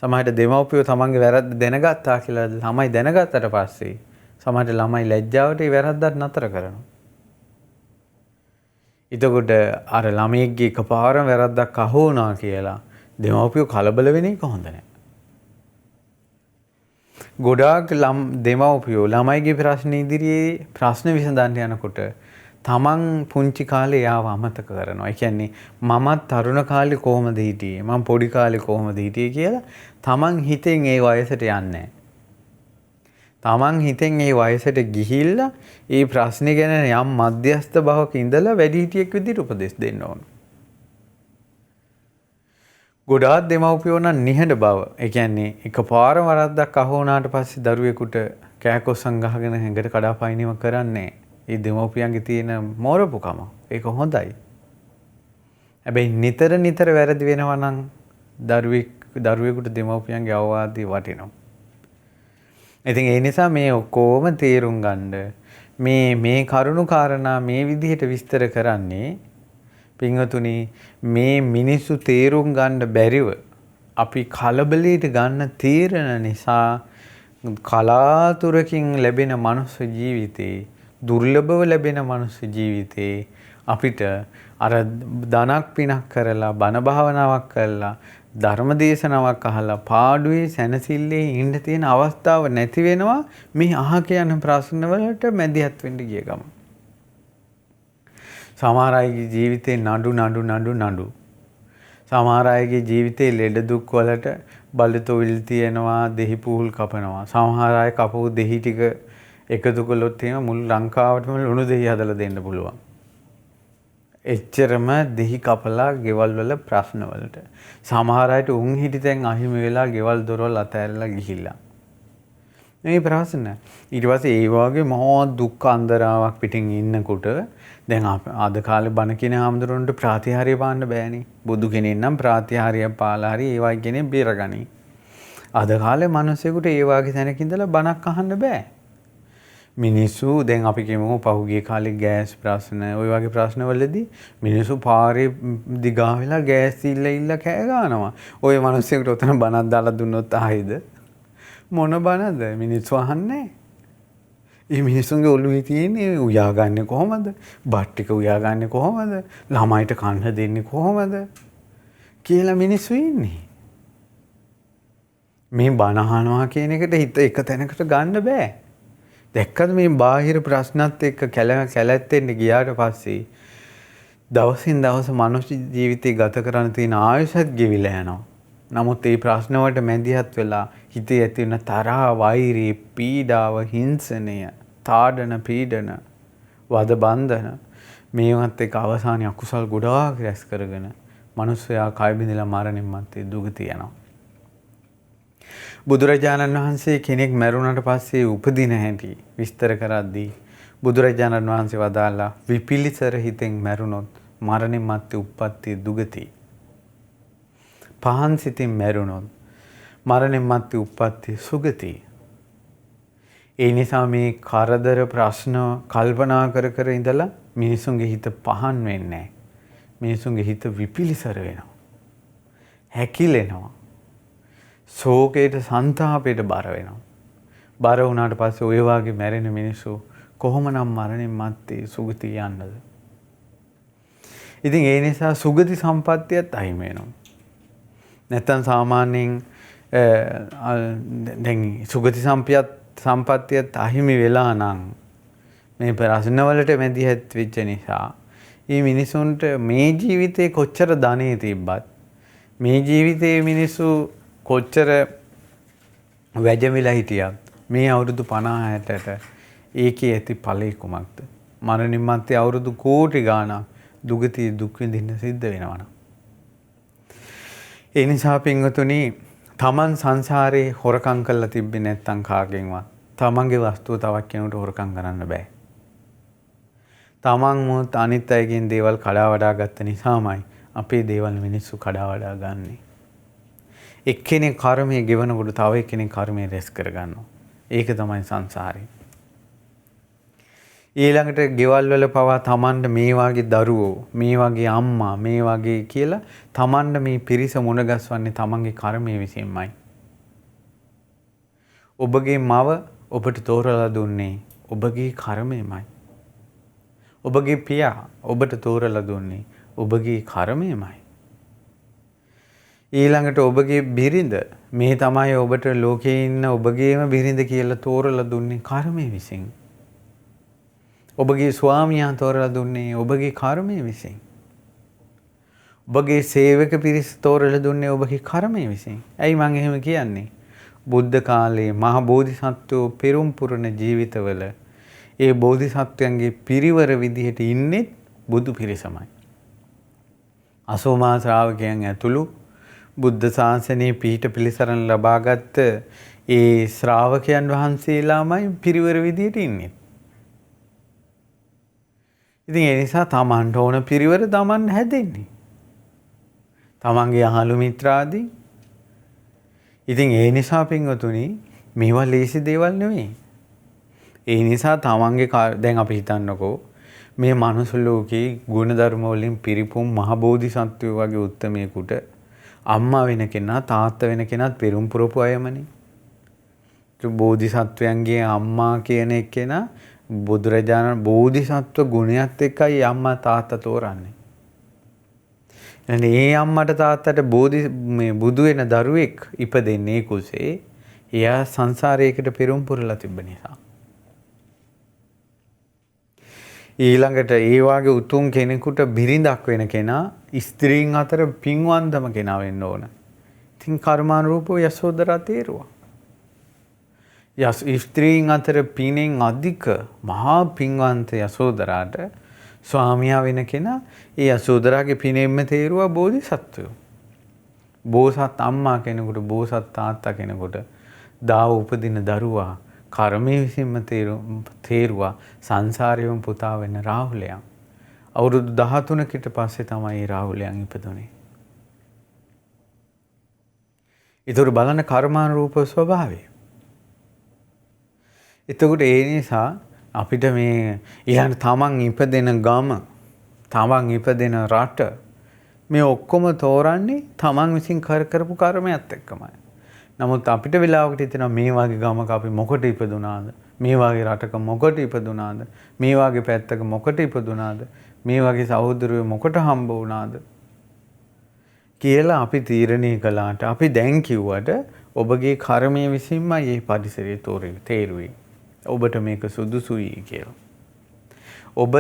සමහරට දෙමව්පියෝ තමන්ගේ වැරද්ද දැනගත්තා කියලා ළමයි දැනගත්තට පස්සේ සමහරට ළමයි ලැජ්ජාවට ඒ වැරද්දත් නතර කරනවා. එතකොට අර ළමයෙක්ගේ එකපාරම වැරද්දක් අහු වුණා කියලා දෙමව්පියෝ කලබල වෙන එක හොඳ නැහැ. ගොඩාක් දෙමව්පියෝ ළමයිගේ ප්‍රශ්න ඉදිරියේ ප්‍රශ්න විසඳන්න යනකොට තමන් පුංචි කාලේ යාව අමතක කරනවා. ඒ කියන්නේ මමත් තරුණ කාලේ කොහොමද හිටියේ? මම පොඩි කාලේ කොහොමද හිටියේ කියලා තමන් හිතෙන් ඒ වයසට යන්නේ. තමන් හිතෙන් ඒ වයසට ගිහිල්ලා ඒ ප්‍රශ්නේ ගැන යම් මධ්‍යස්ථ භාවක ඉඳලා වැඩිහිටියෙක් විදිහට උපදෙස් දෙන්න ඕන. ගොඩාක් දෙමව්පියෝ නම් නිහඬ බව. ඒ කියන්නේ එකපාරම වරද්දක් අහු වුණාට පස්සේ දරුවෙකුට කෑකොස්සන් ගහගෙන හැඟට කඩාපනිනව කරන්නේ. ඒ දෙමව්පියන්ගේ තියෙන මෝරපුකම. ඒක හොඳයි. හැබැයි නිතර වැරදි වෙනවා නම් දරුවෙකුට දෙමව්පියන්ගේ අවවාදය වටිනවා. ඉතින් ඒ නිසා මේ ඔක්කොම තේරුම් ගන්න මේ කරුණු කාරණා මේ විදිහට විස්තර කරන්නේ පින්වතුනි මේ මිනිස්සු තේරුම් ගන්න බැරිව අපි කලබලයට ගන්න තීරණ නිසා කලාතුරකින් ලැබෙන මනුස්ස ජීවිතේ දුර්ලභව ලැබෙන මනුස්ස ජීවිතේ අපිට අර ධනක් පිනක් කරලා බණ භාවනාවක් කරලා ධර්ම දේශනාවක් අහලා පාඩුවේ සැනසille ඉන්න තියෙන අවස්ථාව නැති වෙනවා මේ අහක යන ප්‍රශ්න වලට මැදිහත් වෙන්න ගිය ගම. සමහර අයගේ ජීවිතේ නඩු. සමහර අයගේ ජීවිතේ ලෙඩ දුක් වලට බලතොවිල් තියෙනවා, දෙහි පුහුල් කපනවා. සමහර අය කපපු දෙහි ටික එකතු කළොත් එහෙම මුළු ලංකාවටම ලුණු දෙහි හදලා දෙන්න පුළුවන්. එච්චරම දෙහි කපලා ගෙවල් වල ප්‍රශ්න වලට. සමහර අයට උන් හිටිතෙන් අහිමි වෙලා ගෙවල් දොරවල් අතහැරලා ගිහිල්ලා. මේ ප්‍රශ්න ඊට පස්සේ ඒ වගේ මහා දුක් අන්දරාවක් පිටින් ඉන්නකොට දැන් අද කාලේ බණ කියන ආම්දුරන්ට ප්‍රාතිහාර්ය පාන්න බෑනේ. බුදු කෙනෙක් නම් ප්‍රාතිහාර්ය පාලා හරි ඒ වගේ කෙනෙක් බේරගනි. අද කාලේ මිනිස්සුන්ට ඒ වගේ තැනක ඉඳලා බණක් අහන්න බෑ. මිනිස්සු දැන් අපි කියමු පහුගිය කාලේ ගෑස් ප්‍රශ්න ওই වගේ ප්‍රශ්න වලදී මිනිස්සු පාරේ දිගා වෙලා ගෑස් ඉල්ල කෑ ගන්නවා. ওই මිනිස්සුන්ට උතන බණක් දාලා දුන්නොත් ආයිද මොන බණද මිනිස්සු අහන්නේ? මේ මිනිස්සුන්ගේ ඔළුවේ තියෙන්නේ උයාගන්නේ කොහොමද? බත් ටික උයාගන්නේ කොහොමද? ළමයිට කන්න දෙන්නේ කොහොමද? කියලා මිනිස්සු ඉන්නේ. මේ බණ අහනවා කියන එකට හිත එක තැනකට ගන්න බෑ. දැක්කද මේ බාහිර ප්‍රශ්නත් එක්ක කැලැත්තෙන්න ගියාට පස්සේ දවසින් දවස මනුෂ්‍ය ජීවිතේ ගත කරන්න තියෙන ආයුෂත් ගෙවිලා යනවා. නමුත් මේ ප්‍රශ්න වලට මැදිහත් වෙලා හිතේ ඇති වෙන තරහ, වෛරය, පීඩාව, හිංසනය, තාඩන, පීඩන, වද බන්ධන මේවත් එක්ක අවසානයේ අකුසල් ගොඩාක් රැස් කරගෙන මනුස්සයා කය බිඳලා මරණින් මත්තේ දුගතිය යනවා. බුදුරජාණන් වහන්සේ කෙනෙක් මැරුණාට පස්සේ උපදින හැටි විස්තර කරද්දී බුදුරජාණන් වහන්සේ වදාළා විපිලිසර හිතෙන් මැරුණොත් මරණින් මත්තේ උප්පත්ති දුගති. පහන් සිතින් මැරුණොත් මරණින් මත්තේ උප්පත්ති සුගති. ඒ නිසා මේ කරදර ප්‍රශ්න කල්පනා කර ඉඳලා මිනිසුන්ගේ හිත පහන් වෙන්නේ නැහැ. මිනිසුන්ගේ හිත විපිලිසර වෙනවා. හැකිලෙනවා. ශෝකයට සංතාපයට බර වෙනවා. බර වුණාට පස්සේ ඔය වාගේ මැරෙන මිනිස්සු කොහොමනම් මරණින් මත්තේ සුගතිය යන්නද? ඉතින් ඒ නිසා සුගති සම්පත්තියත් අහිමි වෙනවා. නැත්තම් සාමාන්‍යයෙන් දැන් සුගති සම්පත්තියත් අහිමි වෙලා නම් මේ ප්‍රශ්න වලට මැදිහත් වෙච්ච නිසා මේ මිනිසුන්ට මේ ජීවිතේ කොච්චර ධනෙ තිබ්බත් මේ ජීවිතේ මිනිස්සු කොච්චර වැජමිලා හිටියත් මේ අවුරුදු 50 60ට ඒකේ ඇති ඵලෙ කුමක්ද? මරණින් මත්තේ අවුරුදු කෝටි ගාණක් දුගතිය දුක් විඳින්න සිද්ධ වෙනවා. ඒ නිසා පින්වතුනි තමන් සංසාරේ හොරකම් කරලා තිබ්බේ නැත්නම් කාගෙන්වත් තමන්ගේ වස්තුව තවත් කෙනෙකුට හොරකම් කරන්න බෑ. තමන් මොහොත අනිත් අයගෙන් දේවල් කඩා වඩා ගත්ත නිසාමයි අපේ දේවල් මිනිස්සු කඩා වඩා ගන්නෙ. එක්කෙනෙක් කර්මයේ ගෙවනකොට තව එක්කෙනෙක් කර්මයේ රැස් කරගන්නවා. ඒක තමයි සංසාරේ. ඊළඟට ගෙවල් වල පවා තමන්ට මේ වගේ දරුවෝ, මේ වගේ අම්මා, මේ වගේ කියලා තමන්ට මේ පිරිස මුණ ගැස්වන්නේ තමන්ගේ කර්මයේ විසින්මයි. ඔබගේ මව ඔබට තෝරලා දුන්නේ ඔබගේ කර්මයමයි. ඔබගේ පියා ඔබට තෝරලා දුන්නේ ඔබගේ කර්මයමයි. ඊළඟට ඔබගේ බිරිඳ මේ තමයි ඔබට ලෝකේ ඉන්න ඔබගේම බිරිඳ කියලා තෝරලා දුන්නේ කර්මයේ විසින්. ඔබගේ ස්වාමියා තෝරලා දුන්නේ ඔබගේ කර්මයේ විසින්. ඔබගේ සේවක පිරිස තෝරලා දුන්නේ ඔබගේ කර්මයේ විසින්. ඇයි මම එහෙම කියන්නේ? බුද්ධ කාලේ මහ බෝධිසත්වෝ පෙරම් පුරන ජීවිතවල ඒ බෝධිසත්වයන්ගේ පිරිවර විදිහට ඉන්නේ බුදු පිරිසමයි. අසෝමා ශ්‍රාවකයන් ඇතුළු බුද්ධ ශාසනයේ පීඨ පිළිසරණ ලබාගත් ඒ ශ්‍රාවකයන් වහන්සේලාමයි පිරිවර විදිහට ඉන්නේ. ඉතින් ඒ නිසා තමන්ට ඕන පිරිවර තමන් හැදෙන්නේ. තමන්ගේ අහලු මිත්‍රාදී. ඉතින් ඒ නිසා පින්වතුනි මේවා ලේසි දේවල් නෙවෙයි. ඒ නිසා තමන්ගේ දැන් අපි හිතන්නකෝ මේ මනුස්ස ලෝකේ ගුණධර්ම වලින් පිරිපුන් මහ බෝධිසත්වයෝ වගේ උත්තමයෙකුට අම්මා වෙන කෙනා තාත්තා වෙන කෙනාත් පෙරම් පුරපු අයමනේ. බෝධිසත්වයන්ගේ අම්මා කියන එක්කෙනා බුදුරජාණන් බෝධිසත්ව ගුණයත් එක්කයි අම්මා තාත්තා තෝරන්නේ. එහෙනම් ඒ අම්මට තාත්තට බුදු වෙන දරුවෙක් ඉපදෙන්නේ කුසේ එයා සංසාරයකට පෙරම් පුරලා තිබ්බ නිසා. ඊළඟට ඒ වාගේ උතුම් කෙනෙකුට බිරිඳක් වෙන කෙනා ස්ත්‍රීන් අතර පින්වන්තම කෙනා වෙන්න ඕන. ඉතින් කර්මානුරූපව යසෝදරා තේරුවා. ස්ත්‍රීන් අතර පිනෙන් අධික මහා පින්වන්ත යසෝදරාට ස්වාමියා වෙන කෙනා ඒ යසෝදරාගේ පිනෙන්ම තේරුවා බෝධිසත්වයෝ. බෝසත් අම්මා කෙනෙකුට බෝසත් තාත්තා කෙනෙකුට දාව උපදින දරුවා කර්මයේ විසින්ම තේරුවා සංසාරයේම පුතා වෙන රාහුලයන්. අවුරුදු 13කට පස්සේ තමයි රාහුලයන් ඉපදුනේ. ඊටු බලන කර්මානුරූප ස්වභාවය. එතකොට ඒ නිසා අපිට මේ ඊළඟ තමන් ඉපදෙන ගම, තමන් ඉපදෙන රට මේ ඔක්කොම තෝරන්නේ තමන් විසින් කරපු කර්මයක් එක්කමයි. නමුත් අපිට වෙලාවකට හිතෙනවා මේ වගේ ගමක අපි මොකට ඉපදුනාද? මේ වගේ රටක මොකට ඉපදුනාද? මේ වගේ පැත්තක මොකට ඉපදුනාද? මේ වගේ සහෝදරයෝ මොකට හම්බ වුණාද? කියලා අපි තීරණය කළාට අපි දැන් කිව්වට ඔබගේ කර්මයේ විසින්මයි මේ පරිසරය තේරුවේ. ඔබට මේක සුදුසුයි කියලා. ඔබ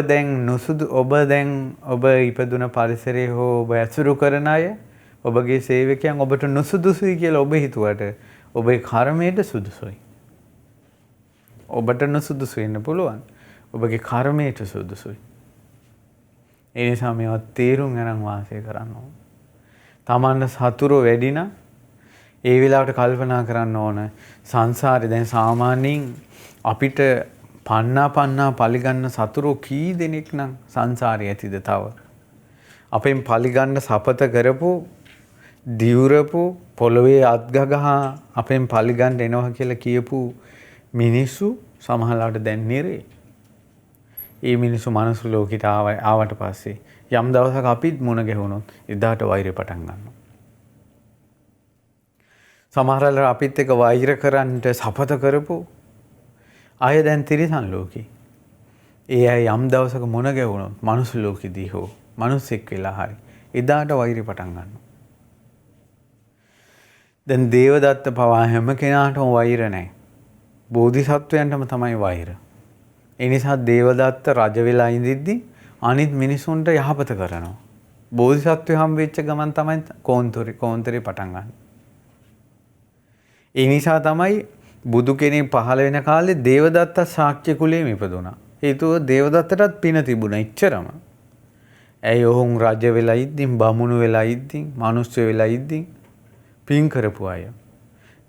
ඉපදුන පරිසරයේ හෝ ඔබ ඇසුරු කරන අය ඔබගේ සේවකයන් ඔබට නුසුදුසුයි කියලා ඔබ හිතුවට ඔබේ කර්මයට සුදුසුයි. ඔබට නුසුදුසු වෙන්න පුළුවන්. ඔබගේ කර්මයට සුදුසුයි. ඒ නිසා මේවා තේරුම් ගන්න වාසය කරන්න ඕන. තමන්ට සතුරු වැඩි නම් ඒ වෙලාවට කල්පනා කරන්න ඕන සංසාරේ දැන් සාමාන්‍යයෙන් අපිට පන්නා පලිගන්න සතුරු කී දෙනෙක් නම් සංසාරේ ඇතිද තව? අපෙන් පලිගන්න සපත කරපු දියුරපු පොළවේ අත්ගගහ අපෙන් පලිගන්න එනවා කියලා කියපු මිනිස්සු සමහරවිට දැන් නිරේ. ඒ මිනිස්සු මනුස්ස ලෝකෙට ආවට පස්සේ යම් දවසක අපිත් මුණ ගැහුණොත් එදාට වෛරය පටන් ගන්නවා. සමහරවල් අපිත් එක්ක වෛර කරන්නට සපත කරපු අය දැන් තිරිසන් ලෝකේ. ඒ අය යම් දවසක මුණ ගැහුණොත් මනුස්ස ලෝකෙදී හෝ මිනිස්සෙක් වෙලා හරි එදාට වෛරය පටන් ගන්නවා. දැන් දේවදත්ත පවා හැම කෙනාටම වෛර නැහැ. බෝධිසත්වයන්ටම තමයි වෛර. ඒ නිසා දේවදත්ත රජ වෙලා ඉඳිද්දි අනිත් මිනිසුන්ට යහපත කරනවා. බෝධිසත්වය හම් වෙච්ච ගමන් තමයි කෝන්තරේ පටන් ගන්න. ඒ නිසා තමයි බුදු කෙනෙක් පහළ වෙන කාලේ දේවදත්ත ශාක්‍ය කුලයේම ඉපදුනා. හේතුව දේවදත්තටත් පින තිබුණා එච්චරම. ඇයි ඔවුන් රජ වෙලා ඉද්දින් බමුණු වෙලා ඉද්දින් මිනිස්සු වෙලා ඉද්දින් පින් කරපු අය.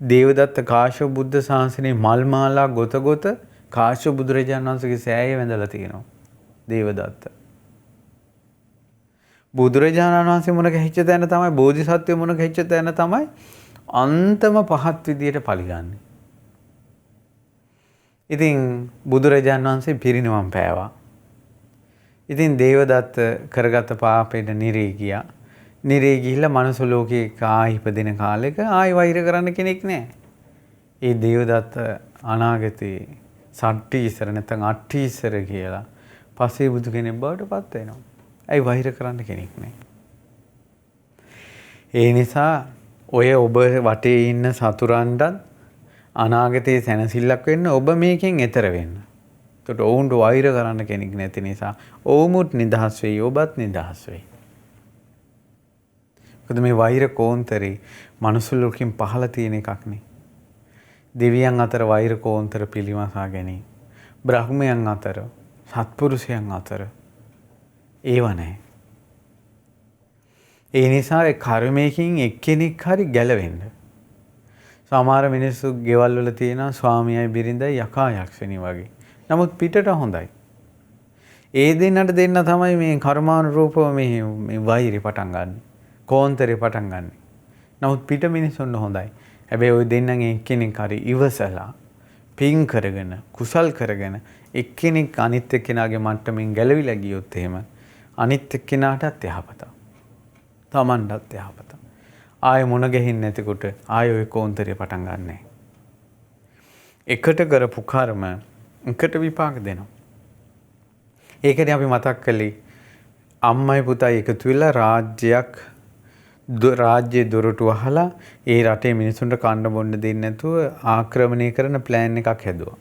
දේවදත්ත කාශ්‍යප බුද්ධ ශාසනයේ මල් මාලා ගොත ගොත කාශ්‍යප බුදුරජාණන් වහන්සේගේ සෑය වැඳලා තියෙනවා. දේවදත්ත. බුදුරජාණන් වහන්සේ මුණ ගැහිච්ච තැන තමයි බෝධිසත්වය මුණ ගැහිච්ච තැන තමයි අන්තම පහත් විදියට පරිගන්නේ. ඉතින් බුදුරජාණන් වහන්සේ පිරිනිවන් පෑවා. ඉතින් දේවදත්ත කරගත පාපයට නිරේ ගියා. නිරේ ගිහිල්ලා මනුස්ස ලෝකේ ආයි ඉපදින කාලෙක ආයි වෛර කරන්න කෙනෙක් නැහැ. ඒ දේවදත්ත අනාගතේ සට්ටීසර නැත්නම් අට්ටීසර කියලා පස්සේ බුදු කෙනෙක් බවට පත් වෙනවා. ඇයි වෛර කරන්න කෙනෙක් නැහැ. ඒ නිසා ඔය ඔබ වටේ ඉන්න සතුරන්ටත් අනාගතයේ සැනසෙල්ලක් වෙන්න ඔබ මේකෙන් එතර වෙන්න. එතකොට ඔවුන්ට වෛර කරන්න කෙනෙක් නැති නිසා ඔවුමුත් නිදහස් වෙයි ඔබත් නිදහස් වෙයි. මොකද මේ වෛර කෝන්තරේ මනුස්ස ලෝකෙන් පහළ තියෙන එකක් නේ. දෙවියන් අතර වෛර කෝන්තර පිළිමසා ගැනීම. බ්‍රහ්මයන් අතර, සත්පුරුෂයන් අතර ඒව නැහැ. ඒ නිසා ඒ කර්මයකින් එක්කෙනෙක් හරි ගැලවෙන්න. සමහර මිනිස්සු ගෙවල් වල තියෙනවා ස්වාමියයි බිරිඳයි යකා යක්ෂණි වගේ. නමුත් පිටට හොඳයි. ඒ දෙන්නට දෙන්න තමයි මේ කර්මානුරූපව මේ වෛරය පටන් ගන්න. කෝන්තරේ පටන් ගන්න. නමුත් පිට මිනිස්සුන්ට හොඳයි. හැබැයි ওই දෙන්නගෙන් එක්කෙනෙක් හරි ඉවසලා පින් කරගෙන කුසල් කරගෙන එක්කෙනෙක් අනිත් එක්කෙනාගේ මට්ටමින් ගැලවිලා ගියොත් එහෙම අනිත් එක්කෙනාටත් යහපත. තමන්ටත් යහපත. ආයෙ මුණ ගැහින්නේ නැතිකොට ආයෙ ওই කෝන්තරේ පටන් ගන්නෑ. එකට කරපු කර්ම එකට විපාක දෙනවා. ඒකනේ අපි මතක් කළේ අම්මයි පුතයි එකතු වෙලා රාජ්‍ය දොරටු වහලා ඒ රටේ මිනිසුන්ට කන්න බොන්න දෙන්නේ නැතුව ආක්‍රමණය කරන ප්ලෑන් එකක් හැදුවා.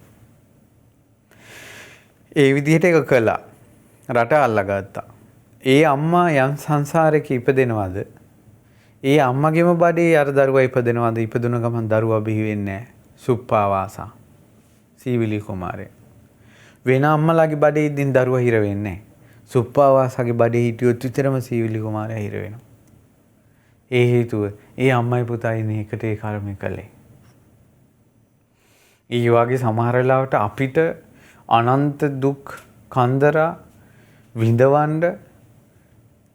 ඒ විදිහට ඒක කළා. රට අල්ලගත්තා. ඒ අම්මා යම් සංසාරයක ඉපදෙනවද? ඒ අම්මගේම බඩේ අර දරුවා ඉපදෙනවද? ඉපදුන ගමන් දරුවා බිහි වෙන්නේ නැහැ. සුප්පාවාසා. සීවිලි කුමාරයා. වෙන අම්මලාගේ බඩේ ඉඳින් දරුවා හිර වෙන්නේ නැහැ. සුප්පාවාසගේ බඩේ හිටියොත් විතරම සීවිලි කුමාරයා හිර වෙනවා. ඒ හේතුව ඒ අම්මයි පුතයි මේකට ඒ කර්මය කළේ. ඒ වගේ සමහර වෙලාවට අපිට අනන්ත දුක් කන්දරා විඳවන්න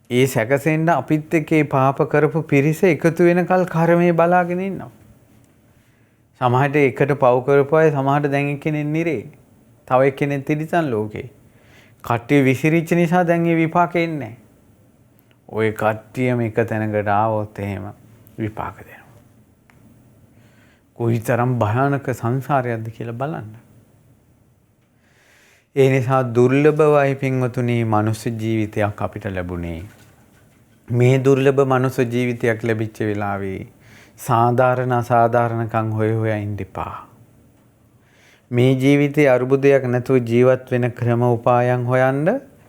ඒ සැකසෙන්න අපිත් එක්ක ඒ පාප කරපු පිරිස එකතු වෙනකල් කර්මයේ බලාගෙන ඉන්නවා. සමහරට එකට පව් කරපු අය සමහරට දැන් එක්කෙනෙක් නිරේ. තව එක්කෙනෙක් තිරිසන් ලෝකේ. කට්ටිය විසිරිච්ච නිසා දැන් ඒ විපාක එන්නේ නැහැ. ඔය කට්ටියම එක තැනකට ආවොත් එහෙම විපාක දෙනවා. කොයිතරම් භයානක සංසාරයක්ද කියලා බලන්න. ඒ නිසා දුර්ලභවයි පින්වතුනි මනුස්ස ජීවිතයක් අපිට ලැබුණේ. මේ දුර්ලභ මනුස්ස ජීවිතයක් ලැබිච්ච වෙලාවේ සාධාරණ අසාධාරණකම් හොය හොයා ඉන්න එපා. මේ ජීවිතේ අරුබුදයක් නැතුව ජීවත් වෙන ක්‍රම උපායන් හොයන්න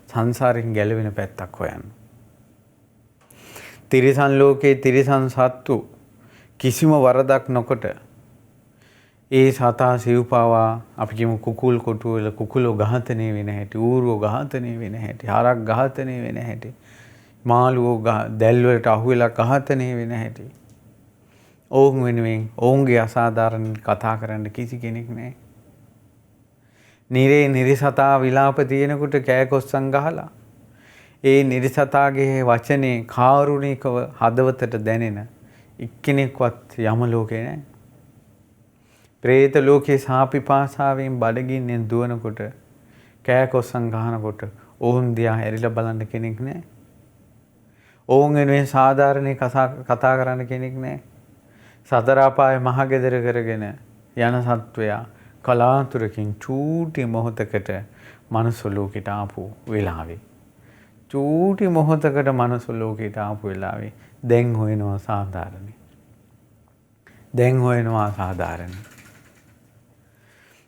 සංසාරයෙන් ගැලවෙන පැත්තක් හොයන්න. තිරිසන් ලෝකේ තිරිසන් සත්තු කිසිම වරදක් නොකොට ඒ සතා සිව්පාවා අපි කියමු කුකුල් කොටු වල කුකුලෝ ඝාතනය වෙන හැටි, ඌරුවෝ ඝාතනය වෙන හැටි, හරක් ඝාතනය වෙන හැටි, මාළුවෝ දැල් වලට අහු වෙලා ඝාතනය වෙන හැටි. ඔවුන් වෙනුවෙන් ඔවුන්ගේ අසාධාරණ කතා කරන්න කිසි කෙනෙක් නැහැ. නිරේ නිරිසතා විලාප තියෙනකොට කෑකොස්සන් ගහලා ඒ නිරිසතාගේ වචනේ කාරුණිකව හදවතට දැනෙන එක්කෙනෙක්වත් යම ලෝකේ නැහැ. പ്രേත ලෝකේ සාපිපාසාවෙන් බඩගින්නෙන් දුවනකොට කෑකොස්සන් ගහනකොට ඔවුන් දිහා හැරිලා බලන්න කෙනෙක් නැහැ. ඔවුන් වෙනුවෙන් සාධාරණේ කතා කරන්න කෙනෙක් නැහැ. සතර අපායේ මහගෙදර කරගෙන යන සත්වයා කලාතුරකින් චූටි මොහොතකට මනුස්ස ලෝකෙට ආපු වෙලාවේ චූටි මොහොතකට මනුස්ස ලෝකෙට ආපු වෙලාවේ දැන් හොයනවා සාධාරණේ. දැන් හොයනවා සාධාරණේ.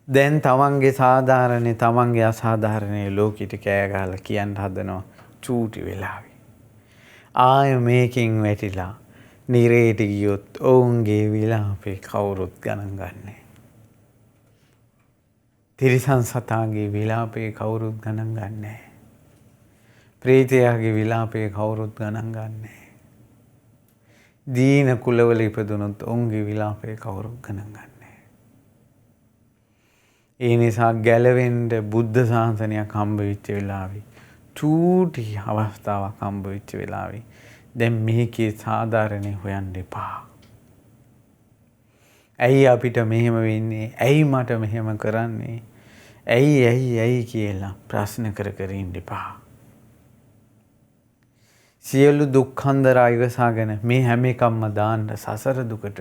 දැන් තමන්ගේ සාධාරණේ තමන්ගේ අසාධාරණේ ලෝකෙට කෑ ගහලා කියන්න හදනවා චූටි වෙලාවේ. ආය මේකෙන් වැටිලා නිරේට ගියොත් ඔවුන්ගේ විලාපේ කවුරුත් ගණන් ගන්නෑ. තිරිසන් සතාගේ විලාපේ කවුරුත් ගණන් ගන්නෑ. ප්‍රේතයාගේ විලාපේ කවුරුත් ගණන් ගන්නෑ. දීන කුලවල ඉපදුනොත් ඔවුන්ගේ විලාපේ කවුරුත් ගණන් ගන්නෑ. ඒ නිසා ගැලවෙන්න බුද්ධ ශාසනයක් හම්බ වෙච්ච වෙලාවේ චූටි අවස්ථාවක් හම්බ වෙච්ච වෙලාවේ දැන් මේකේ සාධාරණේ හොයන්න එපා. ඇයි අපිට මෙහෙම වෙන්නේ? ඇයි මට මෙහෙම කරන්නේ? ඇයි කියලා ප්‍රශ්න කර කර ඉන්න එපා. සියලු දුක්ඛන්දරා ඉවසාගෙන මේ හැම එකක්ම දාන්න සසර දුකට.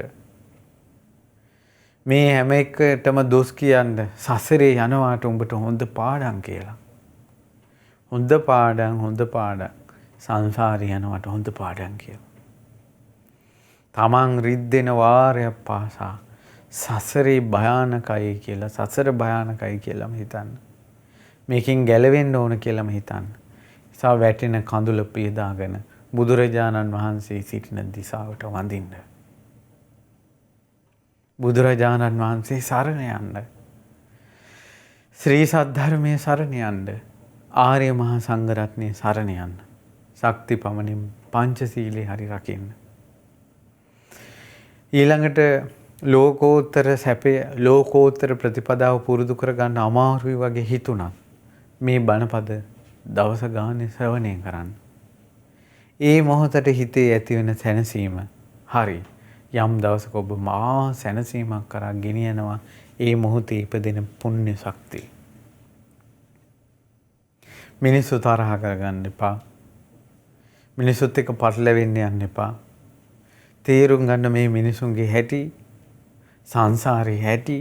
මේ හැම එකටම දොස් කියන්න සසරේ යනවාට උඹට හොඳ පාඩම් කියලා. හොඳ පාඩම් සංසාරේ යනවාට හොඳ පාඩම් කියලා. තමන් රිද්දෙන වාරයක් පාසා සසරේ භයානකයි කියලා සසර භයානකයි කියලාම හිතන්න. මේකෙන් ගැලවෙන්න ඕන කියලාම හිතන්න. සා වැටෙන කඳුල පියදාගෙන බුදුරජාණන් වහන්සේ සිටින දිශාවට වඳින්න. බුදුරජාණන් වහන්සේ සරණ යන්න. ශ්‍රී සද්ධර්මයේ සරණ යන්න. ආර්ය මහා සංඝරත්නයේ සරණ යන්න. ශක්ති පමණින් පංචශීලයේ හරි රකින්න. ඊළඟට ලෝකෝත්තර සැපය ලෝකෝත්තර ප්‍රතිපදාව පුරුදු කරගන්න අමාරුයි වගේ හිතුණත් මේ බණපද දවස ගානේ ශ්‍රවණය කරන්න. ඒ මොහොතට හිතේ ඇතිවෙන සැනසීම හරි. යම් දවසක ඔබ මහා සැනසීමක් කරා ගෙනියනවා ඒ මොහොතේ ඉපදෙන පුණ්‍ය ශක්තිය. මිනිස්සු තරහ කරගන්න එපා. මිනිස්සුත් එක්ක පටලැවෙන්න යන්න එපා. තේරුම් ගන්න මේ මිනිසුන්ගේ හැටි සංසාරේ හැටි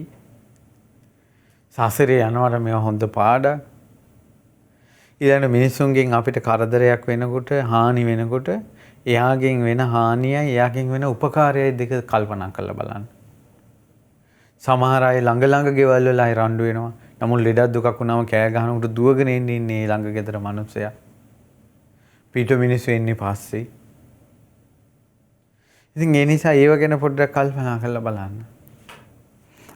සසරේ යනවට මේවා හොඳ පාඩම්. ඊළඟ මිනිසුන්ගෙන් අපිට කරදරයක් වෙනකොට හානි වෙනකොට එයාගෙන් වෙන හානියයි එයාගෙන් වෙන උපකාරයයි දෙක කල්පනා කරලා බලන්න. සමහර අය ළඟ ගෙවල් වල අය රණ්ඩු වෙනවා. නමුත් ලෙඩක් දුකක් වුණාම කෑ ගහනකොට දුවගෙන ඉන්නේ ළඟ ගෙදර මිනිස්සයා. පිට මිනිස්සු එන්නේ පස්සේ. ඉතින් ඒ නිසා ඒව ගැන පොඩ්ඩක් කල්පනා කරලා බලන්න.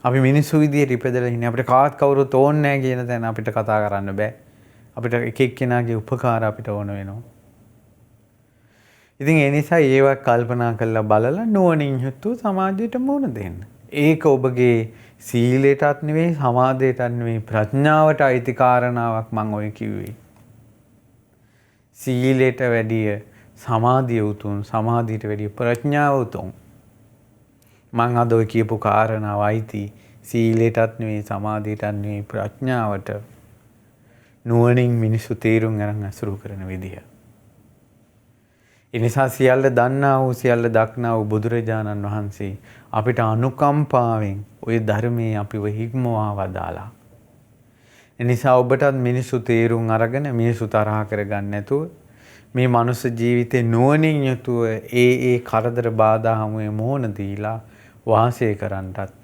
අපි මිනිස්සු විදියට ඉපදලා ඉන්නේ. අපිට කාත් කවුරුත් ඕනේ නැහැ කියන තැන අපිට කතා කරන්න බෑ. අපිට එක එක්කෙනාගේ උපකාර අපිට ඕන වෙනවා. ඉතින් ඒ නිසා ඒවා කල්පනා කරලා බලලා නුවණින් යුතුව සමාජයට මුහුණ දෙන්න. ඒක ඔබගේ සීලයටත් නෙවෙයි සමාධියටත් නෙවෙයි ප්‍රඥාවට අයිති කාරණාවක් මම ඔය කිව්වේ. සීලයට වැඩිය සමාධිය උතුම් සමාධියට වැඩිය ප්‍රඥාව උතුම්. මං අද ඔය කියපු කාරණාව අයිති සීලයටත් නෙවෙයි සමාධියටත් නෙවෙයි ප්‍රඥාවට නුවණින් මිනිස්සු තීරුම් අරන් අසුරු කරන විදිය. ඒ නිසා සියල්ල දන්නා වූ සියල්ල දක්නා වූ බුදුරජාණන් වහන්සේ අපිට අනුකම්පාවෙන් ওই ධර්මයේ අපිව හික්මවා වදාලා. ඒ නිසා ඔබටත් මිනිස්සු තීරුම් අරගෙන මිනිස්සු තරහ කරගන්න නැතුව මේ මනුස්ස ජීවිතේ නුවණින් යුතුව ඒ කරදර බාධා හැමුවේ මොහොන දීලා වාසය කරන්නටත්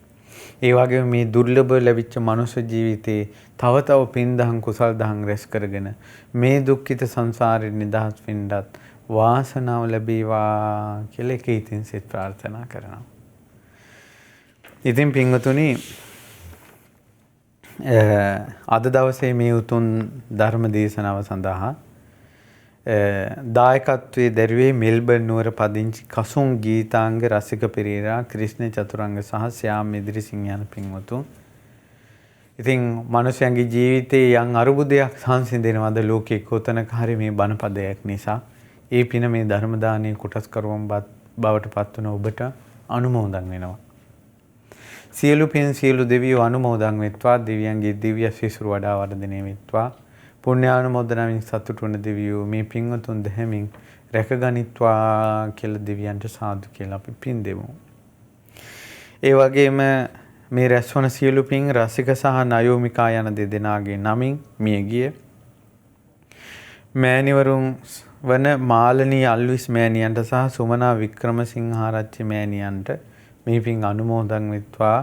ඒ වගේම මේ දුර්ලභ ලැබිච්ච මනුස්ස ජීවිතේ තව පින් දහම් කුසල් දහම් රැස් කරගෙන මේ දුක්ඛිත සංසාරේ නිදහස් වෙන්නත් වාසනාව ලැබේවා කියලා එක ඉතින් සිත ප්‍රාර්ථනා කරනවා. ඉතින් පින්වතුනි අද දවසේ මේ උතුම් ධර්ම දේශනාව සඳහා දායකත්වයේ දැරුවේ මෙල්බර්න් නුවර පදිංචි කසුන් ගීතාංග රසික පෙරේරා ක්‍රිෂ්ණ චතුරංග සහ ශ්‍යාම් ඉදිරිසිංහ යන පින්වතුන්. ඉතින් මිනිස්යාගේ ජීවිතේ යම් අරුබුදයක් සංසිඳෙනවද ලෝකේ කොතනක හරි මේ බණපදයක් නිසා ඒ පින මේ ධර්ම දානයේ කොටස් කරුවම් බවට පත් වන ඔබට අනුමෝදන් වෙනවා. සියලු පින් සියලු දෙවියෝ අනුමෝදන් වෙත්වා. දෙවියන්ගේ දිව්‍ය සිසුරු වඩා වර්ධනය වෙත්වා. පුණ්‍යානුමෝදනාවෙන් සතුටු වන දෙවියෝ මේ පින්වතුන් දෙහැමින් රැකගනිත්වා කියලා දෙවියන්ට සාදු කියලා අපි පින් දෙමු. ඒ වගේම මේ රැස්වන සියලු පින් රසික සහ නයෝමිකා යන දෙදෙනාගේ නමින් මියගිය මෑණිවරුන් වන මාලනී අල්විස් මෑණියන්ට සහ සුමනා වික්‍රමසිංහ ආරච්චි මෑණියන්ට මේ පින් අනුමෝදන් වෙත්වා.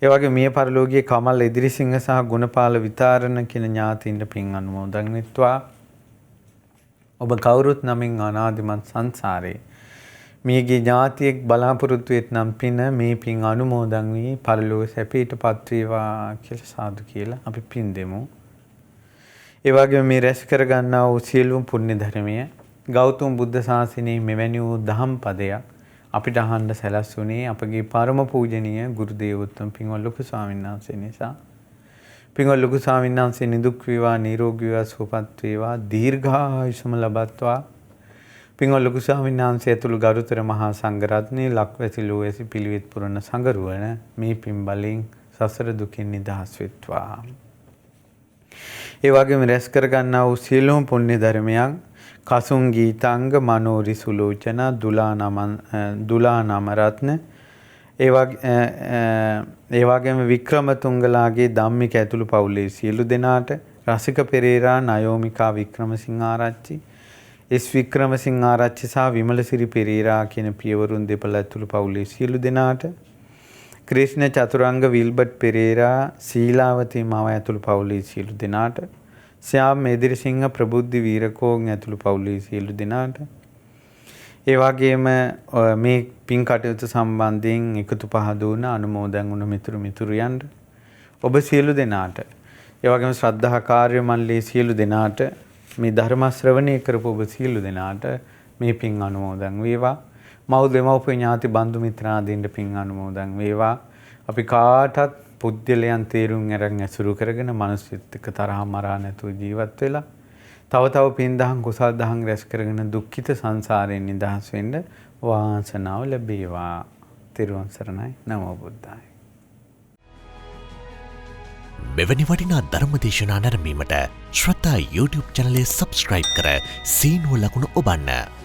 ඒ වගේ මිය පරලෝකීය කමල් ඉදිරිසිංහ සහ ගුණපාල විතාරණ කියන ඥාතීන්ට පින් අනුමෝදන් වෙත්වා. ඔබ කවුරුත් නමින් අනාදිමත් සංසාරේ මේගේ ඥාතියෙක් බලාපොරොත්තු වෙත්නම් පින මේ පින් අනුමෝදන් වී පරලෝක සැපයටපත් වේවා කියලා සාදු කියලා අපි පින් දෙමු. ඒ වගේම මේ රැස් කරගන්නා වූ සියලුම පුණ්‍ය ධර්මය ගෞතම බුද්ධ ශාසනයේ මෙවැනි වූ දහම් පදයක් අපිට අහන්න සැලැස්සුනේ අපගේ පරම පූජනීය ගුරු දේවෝත්තම පින්වත් ලොකු ස්වාමීන් වහන්සේ නිසා. පින්වත් ලොකු ස්වාමීන් වහන්සේ නිදුක් වේවා නිරෝගී වේවා සුවපත් වේවා දීර්ඝායුෂම ලබත්වා. පින්වත් ලොකු ස්වාමීන් වහන්සේ ඇතුළු ගරුතර මහා සංඝරත්නයේ ලක්වැසි ලෝවැසි පිළිවෙත් පුරන සංඝරුවන මේ පින් බලෙන් සසර දුකින් නිදහස් වෙත්වා. ඒ වගේම රැස් කර ගන්නා වූ සියලුම පුණ්‍ය ධර්මයන් කසුන් ගීතාංග මනෝරි සුලෝචන දුලා නම රත්න ඒ වගේම වික්‍රමතුංගලාගේ ධම්මික ඇතුළු පවුලේ සියලු දෙනාට රසික පෙරේරා නයෝමිකා වික්‍රමසිංහ ආරච්චි එස් වික්‍රමසිංහ ආරච්චි සහ විමලසිරි පෙරේරා කියන පියවරුන් දෙපළ ඇතුළු පවුලේ සියලු දෙනාට ක්‍රිෂ්ණ චතුරංග විල්බට් පෙරේරා සීලාවතී මාව ඇතුළු පවුලේ සියලු දෙනාට ශ්‍යාම් මෙදිරිසිංහ ප්‍රබුද්ධි වීරකෝන් ඇතුළු පවුලේ සියලු දෙනාට ඒ වගේම මේ පින් කටයුතු සම්බන්ධයෙන් එකතු පහදුන අනුමෝදන් වුණ මිතුරු මිතුරියන්ට ඔබ සියලු දෙනාට ඒ වගේම ශ්‍රද්ධා කාර්ය මණ්ඩලයේ සියලු දෙනාට මේ ධර්ම ශ්‍රවණය කරපු ඔබ සියලු දෙනාට මේ පින් අනුමෝදන් වේවා. මව් දෙමව්පිය ඥාති බන්දු මිත්‍රාදීන්ට පින් අනුමෝදන් වේවා. අපි කාටත් පුද්ගලයන් තේරුම් අරන් ඇසුරු කරගෙන මිනිස්සුත් එක්ක තරහ මරා නැතුව ජීවත් වෙලා තව පින් දහම් කුසල් දහම් රැස් කරගෙන දුක්ඛිත සංසාරයෙන් නිදහස් වෙන්න වාසනාව ලැබේවා. තෙරුවන් සරණයි. නමෝ බුද්ධාය. මෙවැනි වටිනා ධර්මදේශනා නැරඹීමට ශ්‍රද්ධා YouTube චැනලය සබ්ස්ක්‍රයිබ් කර සීනුව ලකුණ ඔබන්න.